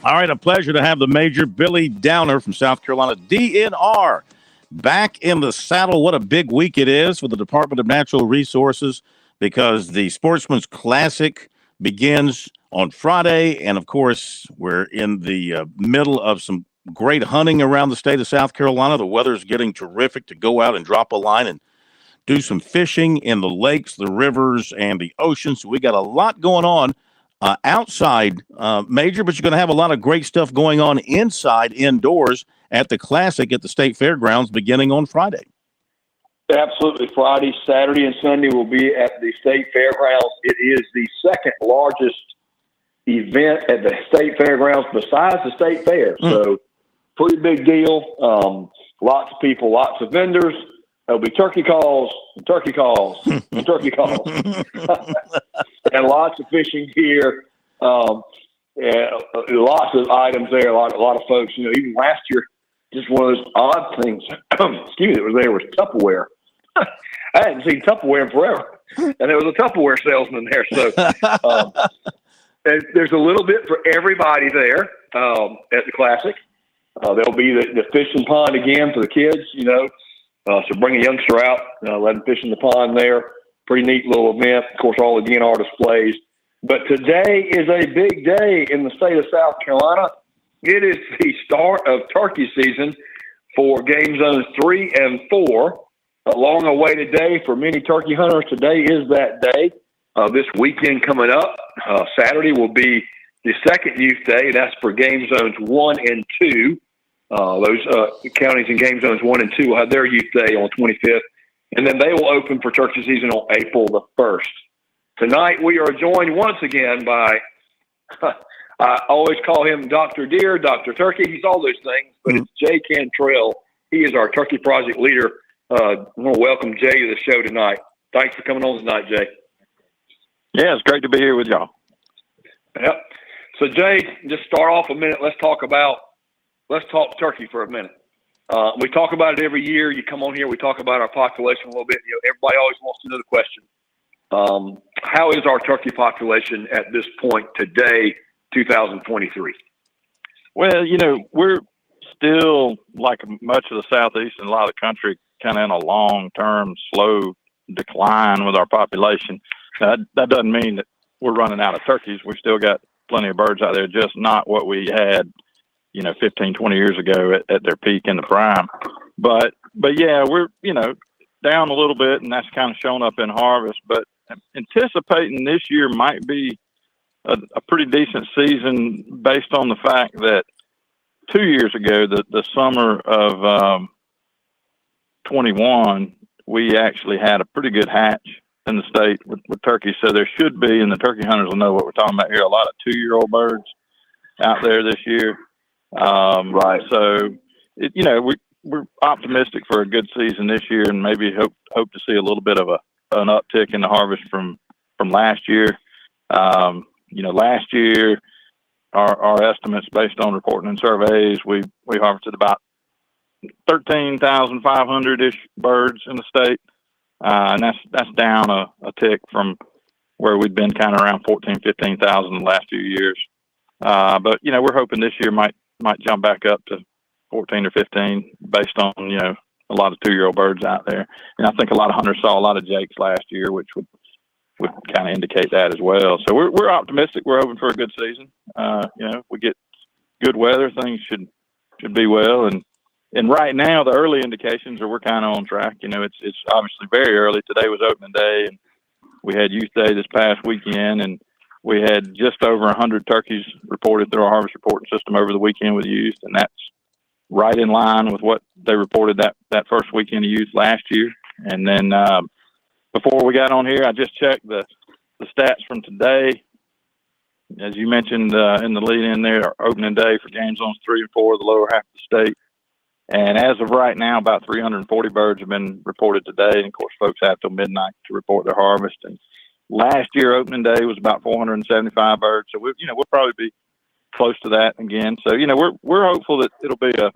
All right, a pleasure to have the Major Billy Downer from South Carolina, DNR. Back in the saddle. What a big week it is for the Department of Natural Resources, because the Sportsman's Classic begins on Friday. And, of course, we're in the middle of some great hunting around the state of South Carolina. The weather's getting terrific to go out and drop a line and do some fishing in the lakes, the rivers, and the ocean. So we got a lot going on outside, Major, but you're going to have a lot of great stuff going on inside, indoors, at the Classic at the State Fairgrounds beginning on Friday. Absolutely. Friday, Saturday, and Sunday will be at the State Fairgrounds. It is the second largest event at the State Fairgrounds besides the State Fair. So pretty big deal. Lots of people, lots of vendors. There'll be turkey calls, and turkey calls, and turkey calls. And lots of fishing gear. Lots of items there. A lot of folks, even last year, just one of those odd things, excuse me, that was there was Tupperware. I hadn't seen Tupperware in forever. And there was a Tupperware salesman there. So there's a little bit for everybody there at the Classic. There'll be the fishing pond again for the kids, so bring a youngster out, let them fish in the pond there. Pretty neat little event. Of course, all the DNR displays. But today is a big day in the state of South Carolina. It is the start of turkey season for game zones 3 and 4. A long-awaited day for many turkey hunters. Today is that day. This weekend coming up, Saturday will be the second youth day, and that's for game zones 1 and 2. Those counties in game zones 1 and 2 will have their youth day on the 25th, and then they will open for turkey season on April the 1st. Tonight, we are joined once again by, I always call him Dr. Deer, Dr. Turkey. He's all those things, but it's Jay Cantrell He is our turkey project leader. I want to welcome Jay to the show tonight. Thanks for coming on tonight, Jay. Yeah, it's great to be here with y'all. Yep. So, Jay, just start off a minute. Let's talk turkey for a minute. We talk about it every year. You come on here, we talk about our population a little bit. Everybody always wants to know the question. How is our turkey population at this point today, 2023? Well, we're still, like much of the Southeast and a lot of the country, kind of in a long-term, slow decline with our population. That doesn't mean that we're running out of turkeys. We've still got plenty of birds out there, just not what we had, 15, 20 years ago at their peak in the prime. But yeah, we're, down a little bit, and that's kind of shown up in harvest. But anticipating this year might be a pretty decent season based on the fact that 2 years ago, the summer of 21, we actually had a pretty good hatch in the state with turkeys. So there should be, and the turkey hunters will know what we're talking about here, a lot of 2-year-old birds out there this year. Right. So, we're optimistic for a good season this year, and maybe hope to see a little bit of an uptick in the harvest from last year. Last year, our estimates based on reporting and surveys, we harvested about 13,500-ish birds in the state. And that's down a tick from where we'd been kind of around 14,000, 15,000 the last few years. But we're hoping this year might jump back up to 14 or 15 based on, a lot of 2-year-old birds out there. And I think a lot of hunters saw a lot of jakes last year, which would kind of indicate that as well. So we're optimistic. We're hoping for a good season. If we get good weather, things should be well. And right now, the early indications are we're kind of on track. It's obviously very early. Today was opening day, and we had youth day this past weekend, and we had just over 100 turkeys reported through our harvest reporting system over the weekend with youth, and that's right in line with what they reported that first weekend of youth last year. And then before we got on here, I just checked the stats from today. As you mentioned in the lead in there, our opening day for game zones 3 and 4, the lower half of the state. And as of right now, about 340 birds have been reported today. And of course, folks have till midnight to report their harvest. And last year, opening day was about 475 birds. So we'll probably be close to that again. So, we're hopeful that it'll be a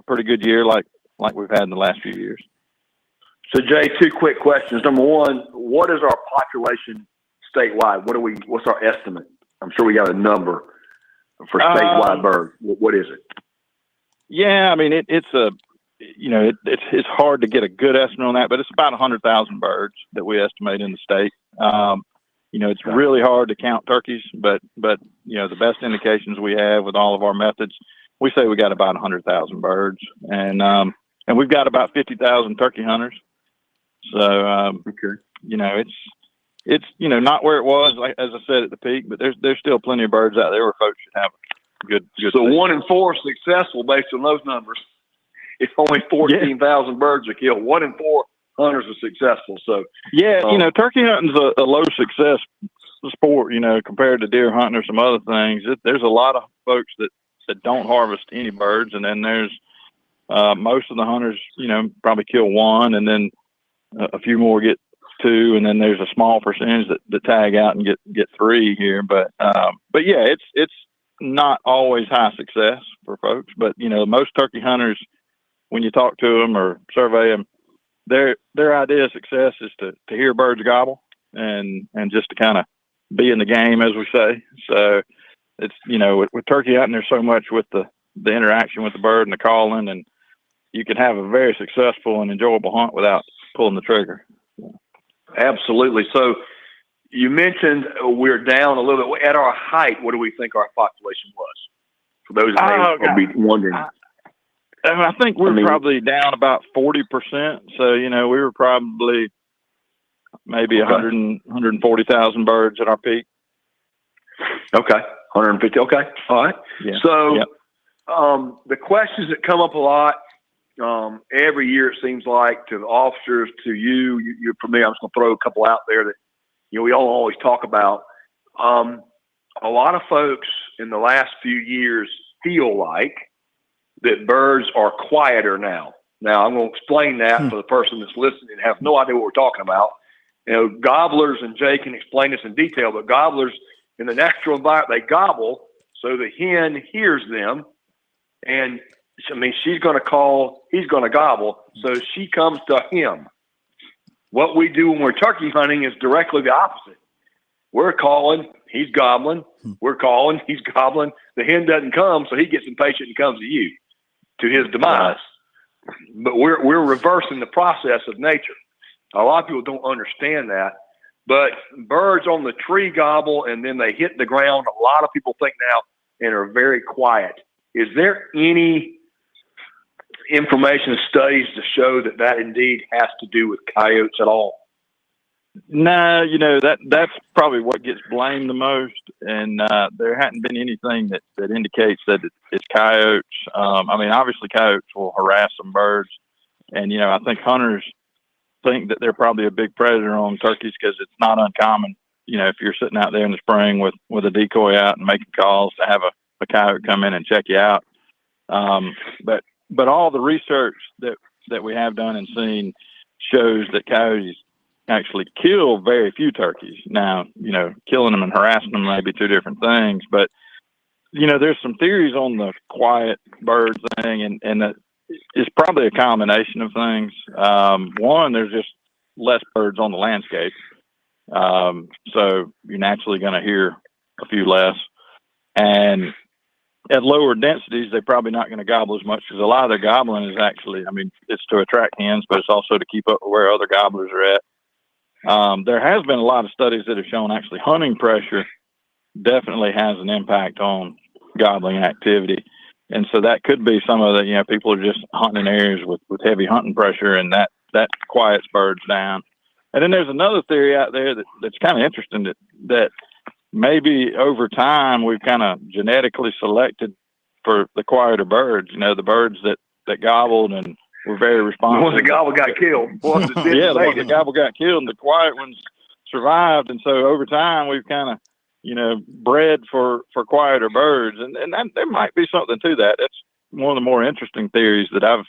pretty good year like we've had in the last few years. So, Jay, 2 quick questions. Number one, what is our population statewide? What's our estimate? I'm sure we got a number for statewide birds. What is it? Yeah, I mean, it's hard to get a good estimate on that, but it's about 100,000 birds that we estimate in the state. It's really hard to count turkeys, but the best indications we have with all of our methods, we say we got about 100,000 birds, and we've got about 50,000 turkey hunters. So, it's not where it was, like as I said at the peak, but there's still plenty of birds out there where folks should have good. So season. 1 in 4 is successful based on those numbers. If only 14,000 birds are killed, 1 in 4 hunters are successful. So yeah, turkey hunting's a low success sport, compared to deer hunting or some other things. There's a lot of folks that don't harvest any birds, and then there's most of the hunters, probably kill 1, and then a few more get 2, and then there's a small percentage that tag out and get 3 here. But yeah, it's not always high success for folks. But most turkey hunters, when you talk to them or survey them, their idea of success is to hear birds gobble and just to kind of be in the game, as we say. So it's with turkey hunting, there's so much with the interaction with the bird and the calling, and you can have a very successful and enjoyable hunt without pulling the trigger. Absolutely. So you mentioned we're down a little bit. At our height, what do we think our population was? For those that may be wondering. I think we're probably down about 40%. So, we were probably maybe 140,000 birds at our peak. Okay. 150. Okay. All right. Yeah. So the questions that come up a lot every year, it seems like, to the officers, to you, for me, I'm just going to throw a couple out there that, we all always talk about. A lot of folks in the last few years feel like that birds are quieter now. Now, I'm going to explain that for the person that's listening and have no idea what we're talking about. You know, gobblers, and Jay can explain this in detail, but gobblers in the natural environment, they gobble so the hen hears them. And I mean, she's going to call, he's going to gobble. So she comes to him. What we do when we're turkey hunting is directly the opposite. We're calling, he's gobbling. We're calling, he's gobbling. The hen doesn't come, so he gets impatient and comes to you, to his demise. But we're reversing the process of nature. A lot of people don't understand that. But birds on the tree gobble, and then they hit the ground. A lot of people think now and are very quiet. Is there any information, studies to show that that indeed has to do with coyotes at all? No, you know, that's probably what gets blamed the most, and there hadn't been anything that indicates that it's coyotes. I mean, obviously coyotes will harass some birds, and, you know, I think hunters think that they're probably a big predator on turkeys because it's not uncommon, you know, if you're sitting out there in the spring with a decoy out and making calls, to have a coyote come in and check you out. But all the research that we have done and seen shows that coyotes actually kill very few turkeys. Now, you know, killing them and harassing them may be two different things, but, you know, there's some theories on the quiet bird thing, and that it's probably a combination of things. One, there's just less birds on the landscape. So you're naturally going to hear a few less. And at lower densities, they're probably not going to gobble as much, because a lot of their gobbling is actually, I mean, it's to attract hens, but it's also to keep up with where other gobblers are at. There has been a lot of studies that have shown actually hunting pressure definitely has an impact on gobbling activity. And so that could be some of the, you know, people are just hunting in areas with heavy hunting pressure, and that quiets birds down. And then there's another theory out there that's kind of interesting, that maybe over time we've kind of genetically selected for the quieter birds, you know, the birds that gobbled and were very responsive. The ones that gobbled got killed. The ones that gobbled got killed, and the quiet ones survived. And so over time we've kind of, you know, bred for quieter birds, and that, there might be something to that. That's one of the more interesting theories that I've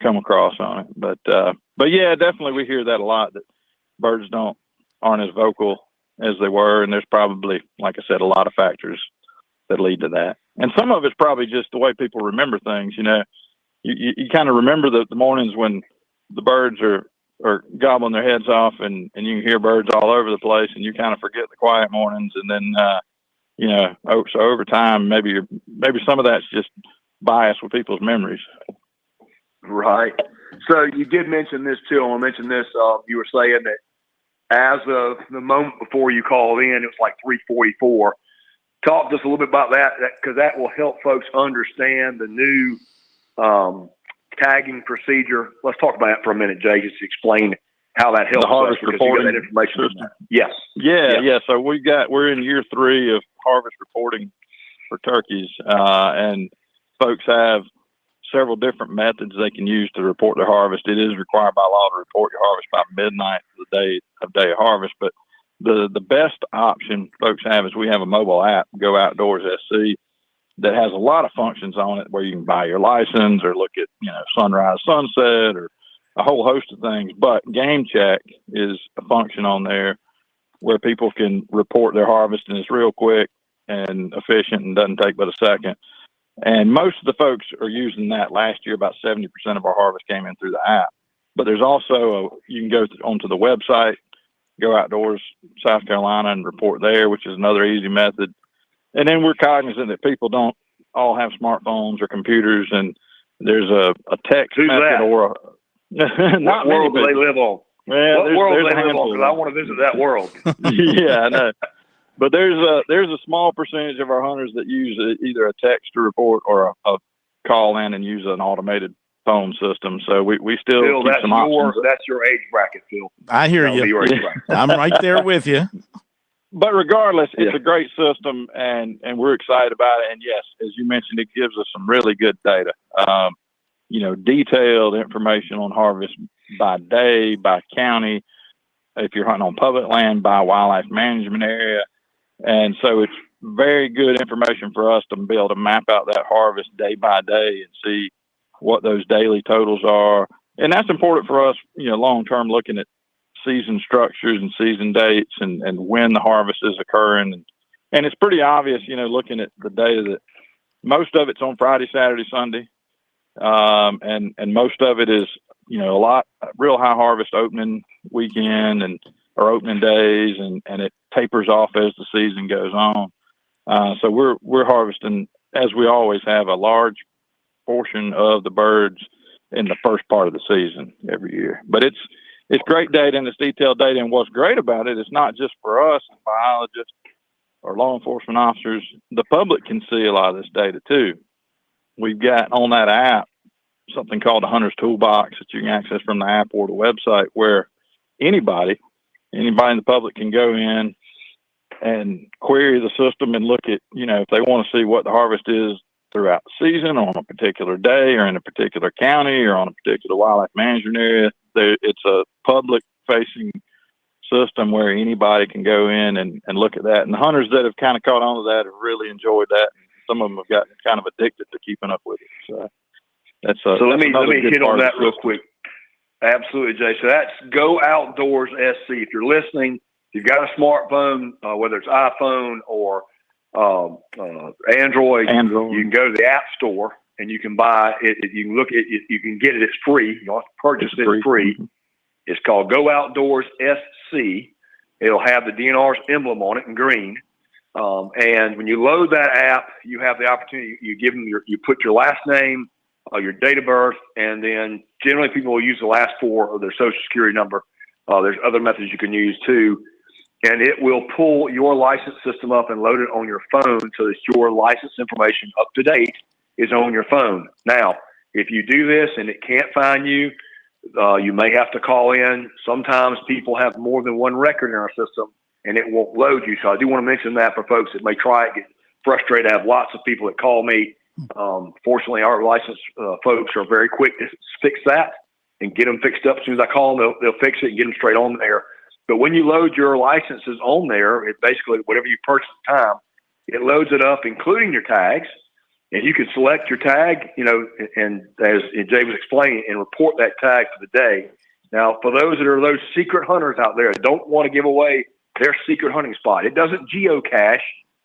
come across on it. But yeah, definitely we hear that a lot, that birds aren't as vocal as they were, and there's probably, like I said, a lot of factors that lead to that. And some of it's probably just the way people remember things. You know, you kind of remember the mornings when the birds are gobbling their heads off, and you can hear birds all over the place, and you kind of forget the quiet mornings. And then, you know, so over time, maybe some of that's just bias with people's memories. Right. So you did mention this too. I want to mention this. You were saying that as of the moment before you called in, it was like 3:44. Talk to us a little bit about that, because that will help folks understand the new tagging procedure. Let's talk about that for a minute, Jay. Just explain how that helps. The harvest reporting that information. Yes. Yeah. So we're in year 3 of harvest reporting for turkeys, and folks have several different methods they can use to report their harvest. It is required by law to report your harvest by midnight the day of harvest, but the best option folks have is we have a mobile app, Go Outdoors SC, that has a lot of functions on it, where you can buy your license or look at, you know, sunrise, sunset, or a whole host of things. But Game Check is a function on there where people can report their harvest, and it's real quick and efficient and doesn't take but a second. And most of the folks are using that. Last year, about 70% of our harvest came in through the app. But there's also you can go onto the website, Go Outdoors South Carolina, and report there, which is another easy method. And then we're cognizant that people don't all have smartphones or computers, and there's a text Who's method that? or what world do they live on? Well, what world do there's they live on? Because I want to visit that world. Yeah, I know. But there's a small percentage of our hunters that use either a text to report or a call in and use an automated phone system. So we still Phil, keep some options. that's your age bracket, Phil. I hear That'll be you. your age bracket. I'm right there with you. But regardless, it's a great system, and we're excited about it. And yes, as you mentioned, it gives us some really good data. You know, detailed information on harvest by day, by county, if you're hunting on public land, by wildlife management area. And so very good information for us to be able to map out that harvest day by day and see what those daily totals are. And that's important for us, long term, looking at season structures and season dates and when the harvest is occurring. And it's pretty obvious, looking at the data, that most of it's on Friday, Saturday, Sunday. And most of it is, a lot real high harvest opening weekend or opening days, and it tapers off as the season goes on. So we're harvesting, as we always have, a large portion of the birds in the first part of the season every year. But it's great data and it's detailed data. And what's great about it is not just for us as biologists or law enforcement officers. The public can see a lot of this data too. We've got on that app something called the Hunter's Toolbox that you can access from the app or the website, where anybody in the public can go in and query the system and look at, if they want to see what the harvest is throughout the season on a particular day or in a particular county or on a particular wildlife management area. It's a public facing system where anybody can go in and look at that. And the hunters that have kind of caught on to that have really enjoyed that. Some of them have gotten kind of addicted to keeping up with it. So let me hit on that real quick. Absolutely, Jay. So that's Go Outdoors SC. If you're listening, if you've got a smartphone, whether it's iPhone or Android, you can go to the App Store and you can buy it. You can look at it. You can get it. It's free. You don't have to purchase it. It's free. Mm-hmm. It's called Go Outdoors SC. It'll have the DNR's emblem on it in green. And when you load that app, you have the opportunity. You give them you put your last name, your date of birth, and then generally people will use the last four of their social security number. There's other methods you can use too. And it will pull your license system up and load it on your phone so that your license information up to date is on your phone. Now, if you do this and it can't find you, you may have to call in. Sometimes people have more than one record in our system and it won't load you. So I do want to mention that for folks that may try it, get frustrated. I have lots of people that call me. Fortunately, our licensed folks are very quick to fix that and get them fixed up. As soon as I call them, they'll fix it and get them straight on there. But when you load your licenses on there, it basically, whatever you purchase at the time, it loads it up, including your tags. And you can select your tag, and as Jay was explaining, and report that tag for the day. Now, for those that are those secret hunters out there that don't want to give away their secret hunting spot, it doesn't geocache.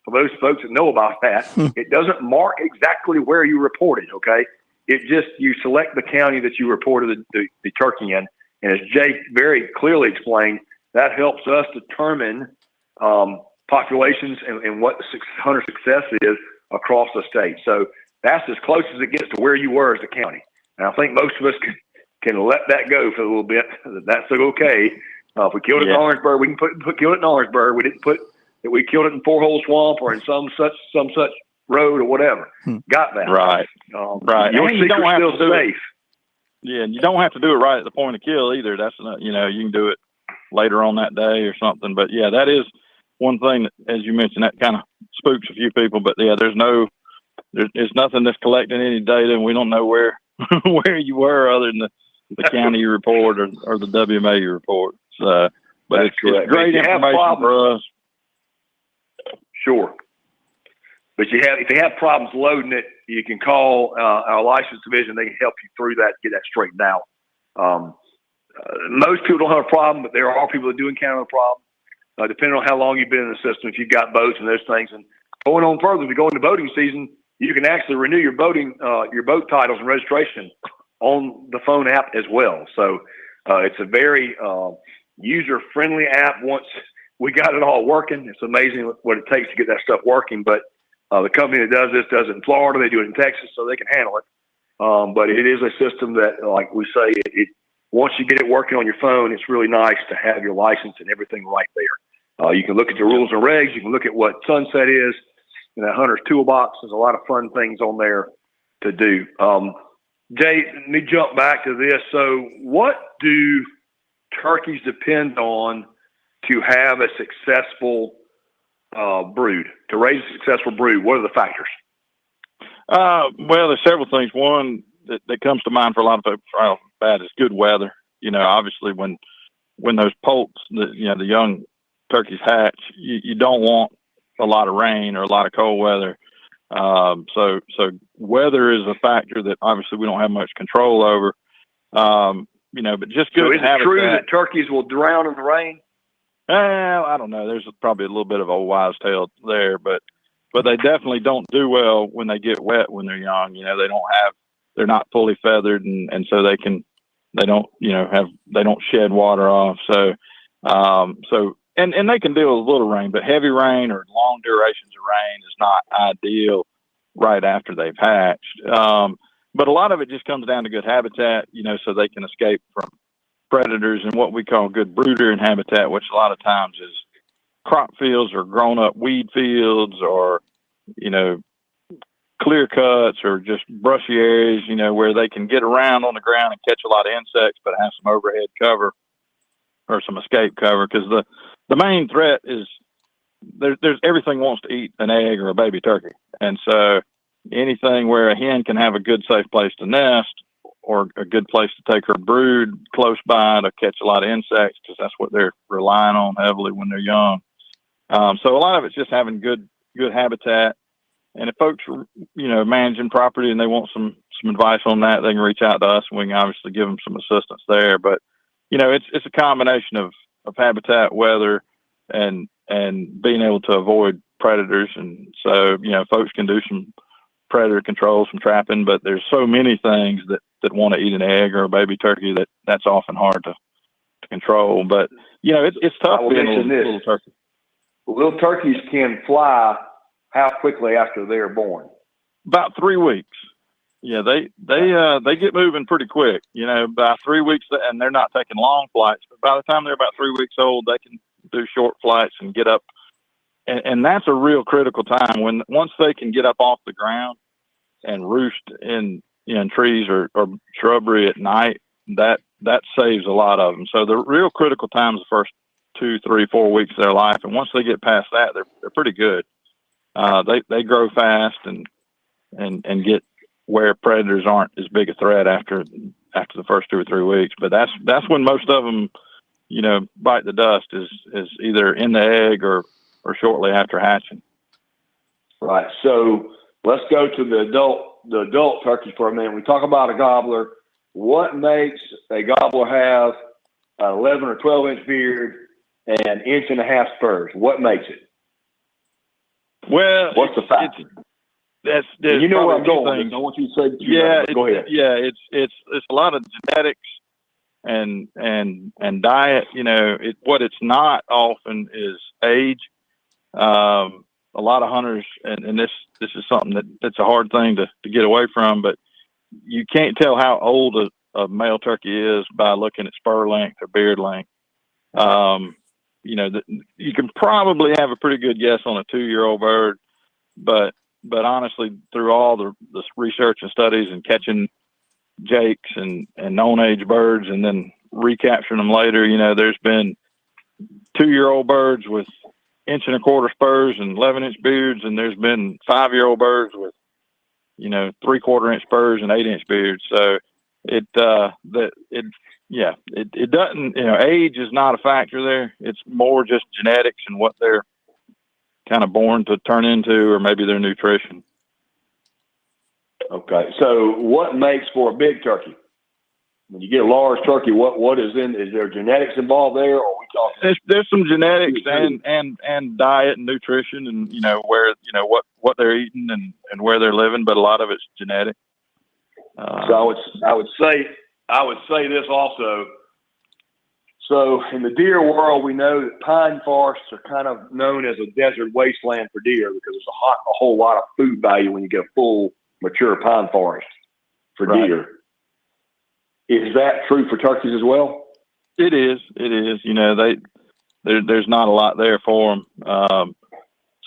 For those folks that know about that, it doesn't mark exactly where you reported, okay? It just, you select the county that you reported the turkey in. And as Jay very clearly explained, that helps us determine populations and what the hunter success is across the state. So that's as close as it gets to where you were as a county. And I think most of us can let that go for a little bit. That's okay. If we killed it in Orangeburg, we can kill it in Orangeburg. We didn't put that we killed it in Four Hole Swamp or in some such road or whatever. Got that. Right. Right. Your secret's still safe. Yeah, and you don't have to do it right at the point of kill either. That's not, you can do it later on that day or something. But yeah, that is one thing that, as you mentioned, that kind of spooks a few people. But yeah, there's nothing that's collecting any data, and we don't know where you were other than the county you report or the WMA you report. So, but it's great information for us. Sure. But if you have problems loading it, you can call our license division. They can help you through that, get that straightened out. Most people don't have a problem, but there are people that do encounter a problem, depending on how long you've been in the system, if you've got boats and those things. And going on further, if we go into boating season, you can actually renew your boat titles and registration on the phone app as well. So it's a very user-friendly app. Once we got it all working, it's amazing what it takes to get that stuff working. But the company that does this does it in Florida. They do it in Texas, so they can handle it. But it is a system that, like we say, once you get it working on your phone, it's really nice to have your license and everything right there. You can look at the rules and regs. You can look at what sunset is. In that Hunter's Toolbox, there's a lot of fun things on there to do. Jay, let me jump back to this. So what do turkeys depend on to have a successful brood, to raise a successful brood? What are the factors? Well, there's several things. One that comes to mind for a lot of folks right off the bat is good weather. Obviously when those poults, the young turkeys hatch, you don't want a lot of rain or a lot of cold weather. So weather is a factor that obviously we don't have much control over. But just good. So is it true that turkeys will drown in the rain? I don't know. There's probably a little bit of old wives' tale there, but they definitely don't do well when they get wet when they're young. They're not fully feathered, and so they don't shed water off. So they can deal with a little rain, but heavy rain or long durations of rain is not ideal right after they've hatched. But a lot of it just comes down to good habitat, so they can escape from predators and what we call good brooder and habitat, which a lot of times is crop fields or grown up weed fields or, clear cuts or just brushy areas, where they can get around on the ground and catch a lot of insects, but have some overhead cover or some escape cover. Because the main threat is there's everything wants to eat an egg or a baby turkey. And so anything where a hen can have a good, safe place to nest or a good place to take her brood close by to catch a lot of insects, because that's what they're relying on heavily when they're young. So a lot of it's just having good habitat. And if folks are, managing property and they want some advice on that, they can reach out to us and we can obviously give them some assistance there. But, it's a combination of habitat, weather, and being able to avoid predators. And so, folks can do some predator control, some trapping, but there's so many things that want to eat an egg or a baby turkey that's often hard to control. But, it's tough being a little turkey. Little turkeys can fly how quickly after they're born? About 3 weeks. Yeah, they get moving pretty quick. By 3 weeks, and they're not taking long flights. But by the time they're about 3 weeks old, they can do short flights and get up. And that's a real critical time once they can get up off the ground and roost in trees or shrubbery at night. That saves a lot of them. So the real critical time is the first 2, 3, 4 weeks of their life, and once they get past that, they're pretty good. They grow fast and get where predators aren't as big a threat after the first 2 or 3 weeks. But that's when most of them, bite the dust is either in the egg or shortly after hatching. Right. So let's go to the adult turkey for a minute. We talk about a gobbler. What makes a gobbler have an 11 or 12-inch beard and 1.5 inch spurs? What makes it? Well, what's the factor? There's you know where I'm going. I don't want you to say. Go ahead. Yeah, it's a lot of genetics and diet. What it's not often is age. A lot of hunters, and this is something that's a hard thing to get away from, but you can't tell how old a male turkey is by looking at spur length or beard length. You can probably have a pretty good guess on a 2-year-old bird, but honestly, through all the research and studies and catching jakes and known age birds and then recapturing them later, there's been 2-year-old birds with 1 1/4 inch spurs and 11-inch beards, and there's been 5-year-old birds with 3/4 inch spurs and 8-inch beards. So it doesn't, age is not a factor there. It's more just genetics and what they're kind of born to turn into, or maybe their nutrition. Okay. So what makes for a big turkey? When you get a large turkey, what is there genetics involved there, or are we talking? There's some genetics and diet and nutrition and, where, what they're eating and where they're living, but a lot of it's genetic. So I would say this also. So in the deer world, we know that pine forests are kind of known as a desert wasteland for deer because there's a whole lot of food value when you get a full mature pine forest for deer. Is that true for turkeys as well? It is. There's not a lot there for them.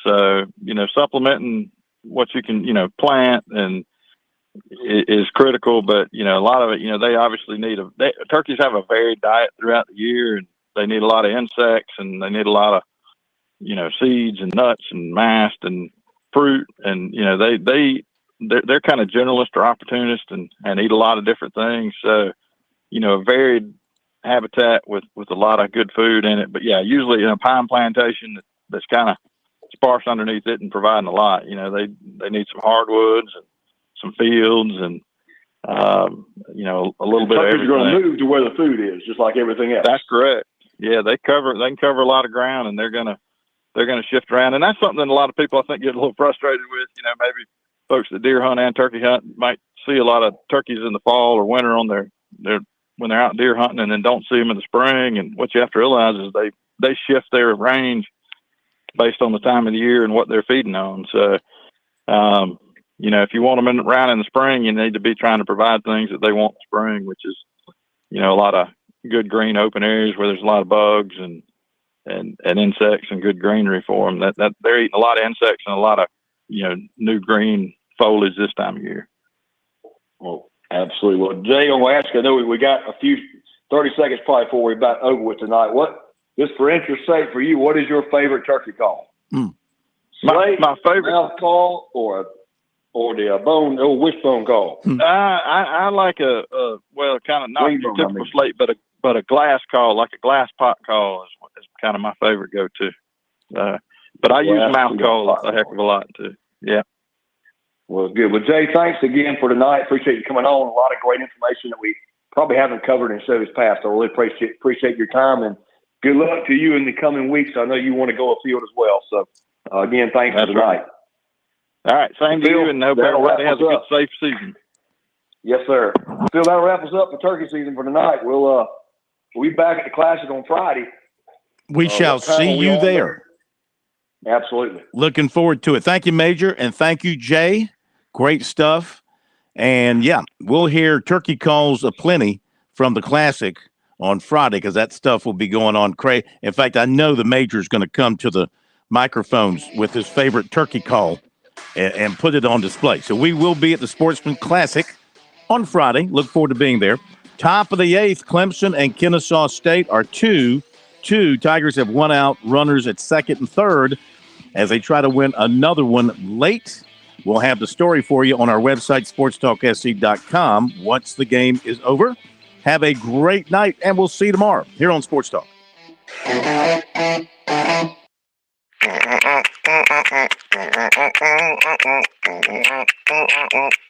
So, supplementing what you can, plant and is critical, but a lot of it, they obviously turkeys have a varied diet throughout the year, and they need a lot of insects, and they need a lot of seeds and nuts and mast and fruit, and they're kind of generalist or opportunist and eat a lot of different things. So a varied habitat with a lot of good food in it. But yeah, usually in a pine plantation that's kind of sparse underneath it and providing a lot. You know, they need some hardwoods and some fields and, you know, a little bit of everything. You're going to move to where the food is, just like everything else. That's correct. Yeah, they can cover a lot of ground, and they're gonna shift around, and that's something that a lot of people I think get a little frustrated with. You know, maybe folks that deer hunt and turkey hunt might see a lot of turkeys in the fall or winter on their when they're out deer hunting, and then don't see them in the spring. And what you have to realize is they shift their range based on the time of the year and what they're feeding on. So, you know, if you want them around in the spring, you need to be trying to provide things that they want in the spring, which is, you know, a lot of good green open areas where there's a lot of bugs and insects and good greenery for them. That they're eating a lot of insects and a lot of, you know, new green foliage this time of year. Well, absolutely. Well, Jay, I'm going to ask, I know we got a few 30 seconds probably before we're about over with tonight. Just for interest's sake for you, what is your favorite turkey call? My favorite mouth call or the wishbone call? I like a kind of not your typical slate, but a glass call, like a glass pot call is kind of my favorite go-to. But I use mouth call a heck of a lot too. Yeah. Well, good. Well, Jay, thanks again for tonight. Appreciate you coming on. A lot of great information that we probably haven't covered in shows past. I really appreciate your time, and good luck to you in the coming weeks. I know you want to go afield as well. So, again, thanks for tonight. All right. Same to you, and hope everybody has a good, safe season. Yes, sir. Phil, that'll wrap us up for turkey season for tonight. We'll be back at the Classic on Friday. We shall see you there. Absolutely. Looking forward to it. Thank you, Major, and thank you, Jay. Great stuff. And, yeah, we'll hear turkey calls aplenty from the Classic on Friday because that stuff will be going on crazy. In fact, I know the Major is going to come to the microphones with his favorite turkey call and put it on display. So we will be at the Sportsman Classic on Friday. Look forward to being there. Top of the 8th, Clemson and Kennesaw State are 2-2. Tigers have one out, runners at second and third as they try to win another one late. We'll have the story for you on our website, SportsTalkSC.com, once the game is over. Have a great night, and we'll see you tomorrow here on Sports Talk.